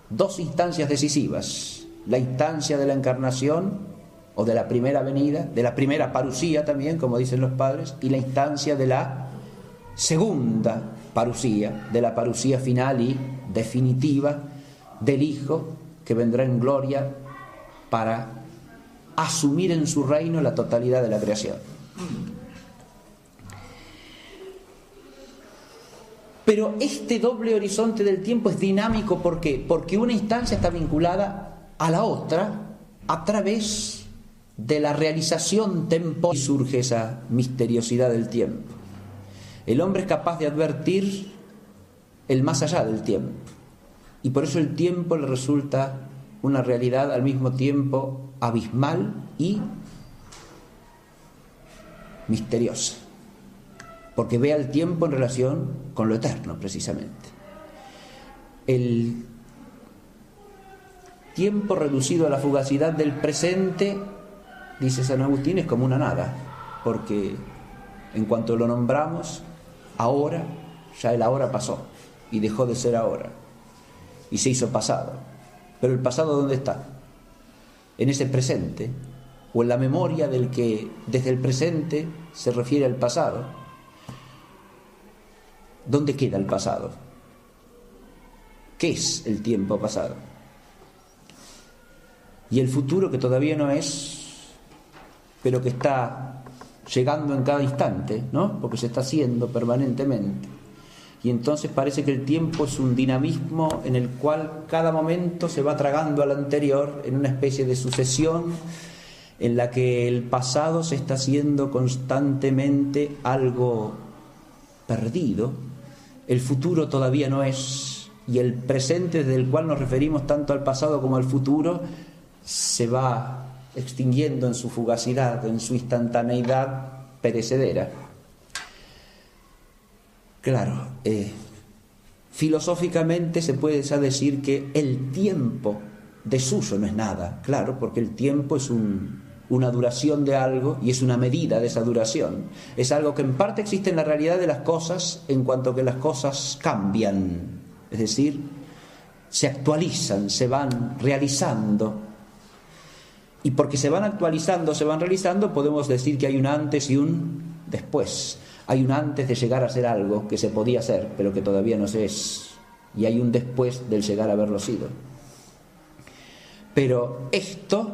dos instancias decisivas: la instancia de la encarnación o de la primera venida, de la primera parusía también, como dicen los padres, y la instancia de la segunda parusía, de la parusía final y definitiva del Hijo que vendrá en gloria para asumir en su reino la totalidad de la creación. Pero este doble horizonte del tiempo es dinámico. ¿Por qué? Porque una instancia está vinculada a la otra a través de la realización temporal. Y surge esa misteriosidad del tiempo. El hombre es capaz de advertir el más allá del tiempo, y por eso el tiempo le resulta una realidad al mismo tiempo abismal y misteriosa, porque ve al tiempo en relación con lo eterno, precisamente. El tiempo reducido a la fugacidad del presente, dice San Agustín, es como una nada, porque en cuanto lo nombramos, ahora, ya el ahora pasó y dejó de ser ahora y se hizo pasado. Pero el pasado, ¿dónde está? En ese presente, o en la memoria del que desde el presente se refiere al pasado. ¿Dónde queda el pasado? ¿Qué es el tiempo pasado? Y el futuro, que todavía no es, pero que está llegando en cada instante, ¿no? Porque se está haciendo permanentemente. Y entonces parece que el tiempo es un dinamismo en el cual cada momento se va tragando al anterior en una especie de sucesión en la que el pasado se está haciendo constantemente algo perdido, el futuro todavía no es, y el presente, desde el cual nos referimos tanto al pasado como al futuro, se va extinguiendo en su fugacidad, en su instantaneidad perecedera. Claro, Filosóficamente se puede ya decir que el tiempo desuso no es nada, claro, porque el tiempo es una duración de algo y es una medida de esa duración. Es algo que en parte existe en la realidad de las cosas, en cuanto que las cosas cambian, es decir, se actualizan, se van realizando. Y porque se van actualizando, se van realizando, podemos decir que hay un antes y un después. Hay un antes de llegar a ser algo que se podía ser, pero que todavía no se es. Y hay un después del llegar a haberlo sido. Pero esto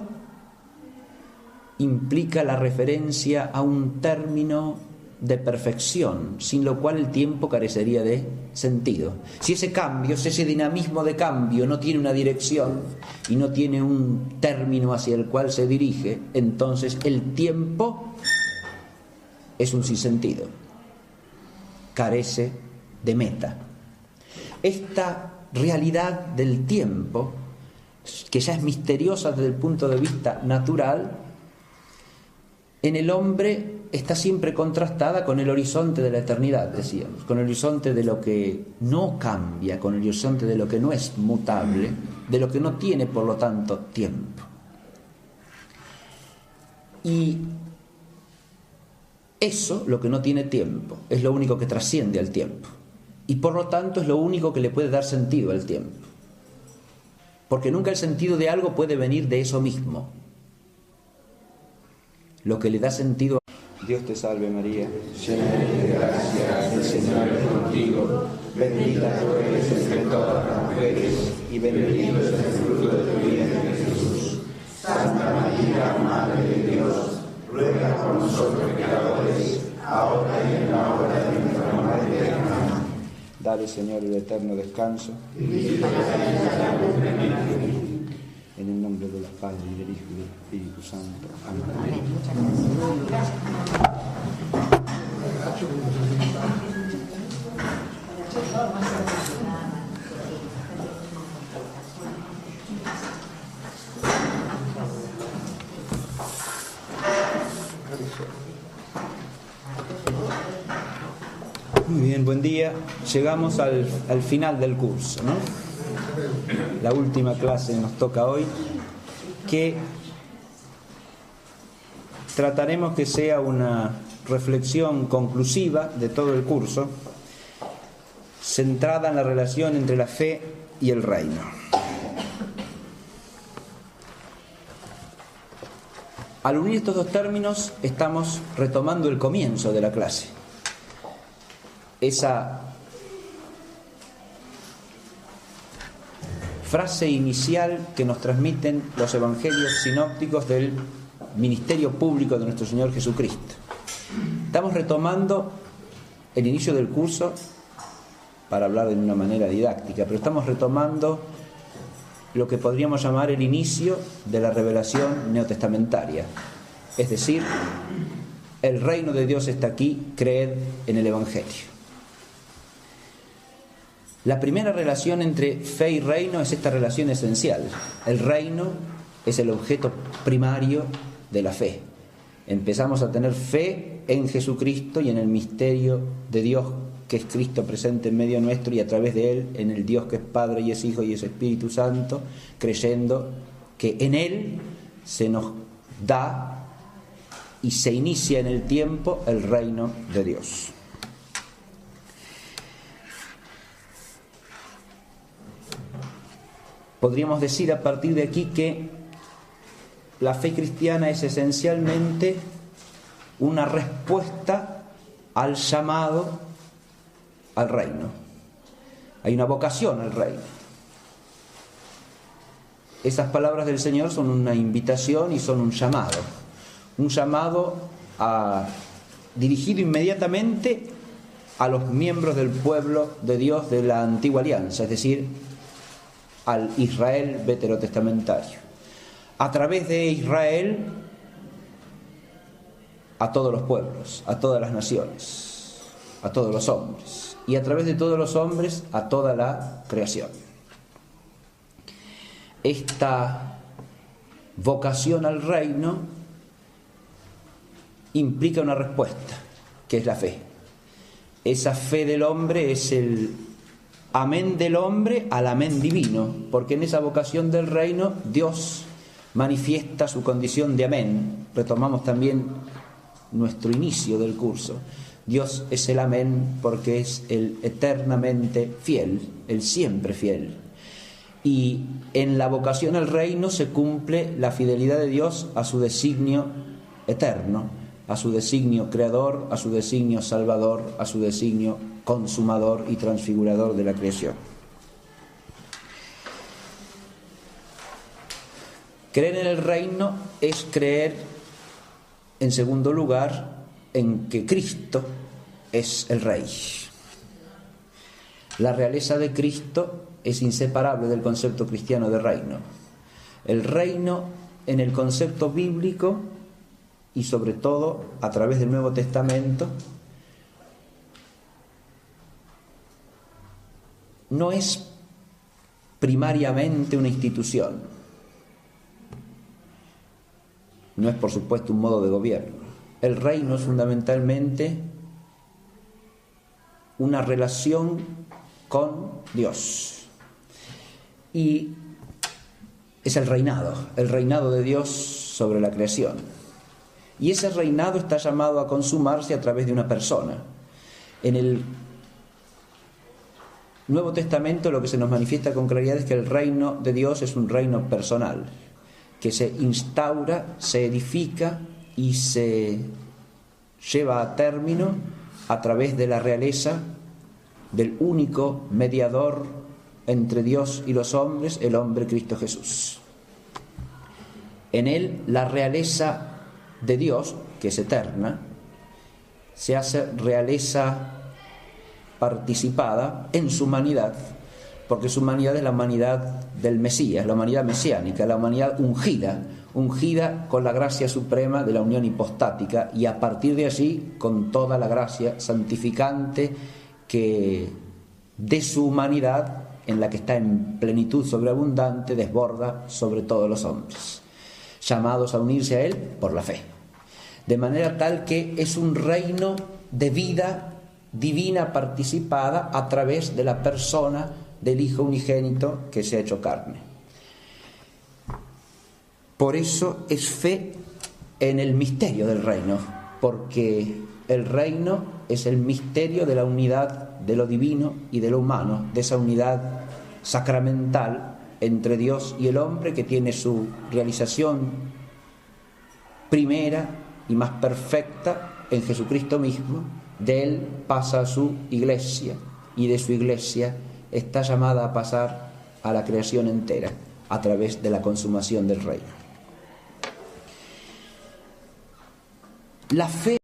implica la referencia a un término de perfección, sin lo cual el tiempo carecería de sentido. Si ese cambio, si ese dinamismo de cambio no tiene una dirección y no tiene un término hacia el cual se dirige, entonces el tiempo es un sinsentido, carece de meta. Esta realidad del tiempo, que ya es misteriosa desde el punto de vista natural, en el hombre está siempre contrastada con el horizonte de la eternidad, decíamos, con el horizonte de lo que no cambia, con el horizonte de lo que no es mutable, de lo que no tiene, por lo tanto, tiempo. Y eso, lo que no tiene tiempo, es lo único que trasciende al tiempo. Y por lo tanto es lo único que le puede dar sentido al tiempo. Porque nunca el sentido de algo puede venir de eso mismo. Lo que le da sentido. Dios te salve María, llena eres de gracia, el Señor es contigo, bendita tú eres entre todas las mujeres, y bendito es el fruto de tu vientre Jesús. Santa María, Madre de Dios, ruega por nosotros pecadores, ahora y en la hora de nuestra muerte. Amén. Dale, Señor, el eterno descanso. En el nombre del Padre, y del Hijo, y del Espíritu Santo. Amén. Muchas gracias. Muy bien, buen día. Llegamos al final del curso, ¿no? La última clase nos toca hoy, que trataremos que sea una reflexión conclusiva de todo el curso, centrada en la relación entre la fe y el reino. Al unir estos dos términos, estamos retomando el comienzo de la clase. Esa frase inicial que nos transmiten los evangelios sinópticos del ministerio público de nuestro Señor Jesucristo. Estamos retomando el inicio del curso para hablar de una manera didáctica, pero estamos retomando lo que podríamos llamar el inicio de la revelación neotestamentaria. Es decir, el reino de Dios está aquí, creed en el evangelio. La primera relación entre fe y reino es esta relación esencial. El reino es el objeto primario de la fe. Empezamos a tener fe en Jesucristo y en el misterio de Dios que es Cristo presente en medio nuestro, y a través de Él en el Dios que es Padre y es Hijo y es Espíritu Santo, creyendo que en Él se nos da y se inicia en el tiempo el reino de Dios. Podríamos decir a partir de aquí que la fe cristiana es esencialmente una respuesta al llamado al reino. Hay una vocación al reino. Esas palabras del Señor son una invitación y son un llamado. Un llamado dirigido inmediatamente a los miembros del pueblo de Dios de la antigua alianza, es decir, al Israel veterotestamentario. A través de Israel, a todos los pueblos, a todas las naciones, a todos los hombres, y a través de todos los hombres, a toda la creación. Esta vocación al reino implica una respuesta, que es la fe. Esa fe del hombre es el amén del hombre al amén divino, porque en esa vocación del reino Dios manifiesta su condición de amén. Retomamos también nuestro inicio del curso. Dios es el amén porque es el eternamente fiel, el siempre fiel. Y en la vocación al reino se cumple la fidelidad de Dios a su designio eterno, a su designio creador, a su designio salvador, a su designio consumador y transfigurador de la creación. Creer en el reino es creer, en segundo lugar, en que Cristo es el Rey. La realeza de Cristo es inseparable del concepto cristiano de reino. El reino, en el concepto bíblico y sobre todo a través del Nuevo Testamento, no es primariamente una institución, no es por supuesto un modo de gobierno. El reino es fundamentalmente una relación con Dios y es el reinado de Dios sobre la creación, y ese reinado está llamado a consumarse a través de una persona. En el Nuevo Testamento lo que se nos manifiesta con claridad es que el reino de Dios es un reino personal, que se instaura, se edifica y se lleva a término a través de la realeza del único mediador entre Dios y los hombres, el hombre Cristo Jesús. En él la realeza de Dios, que es eterna, se hace realeza participada en su humanidad, porque su humanidad es la humanidad del Mesías, la humanidad mesiánica, la humanidad ungida con la gracia suprema de la unión hipostática, y a partir de allí con toda la gracia santificante que de su humanidad, en la que está en plenitud sobreabundante, desborda sobre todos los hombres, llamados a unirse a él por la fe. De manera tal que es un reino de vida divina participada a través de la persona del Hijo unigénito que se ha hecho carne. Por eso es fe en el misterio del reino, porque el reino es el misterio de la unidad de lo divino y de lo humano, de esa unidad sacramental entre Dios y el hombre, que tiene su realización primera y más perfecta en Jesucristo mismo. De él pasa a su iglesia, y de su iglesia está llamada a pasar a la creación entera a través de la consumación del reino. La fe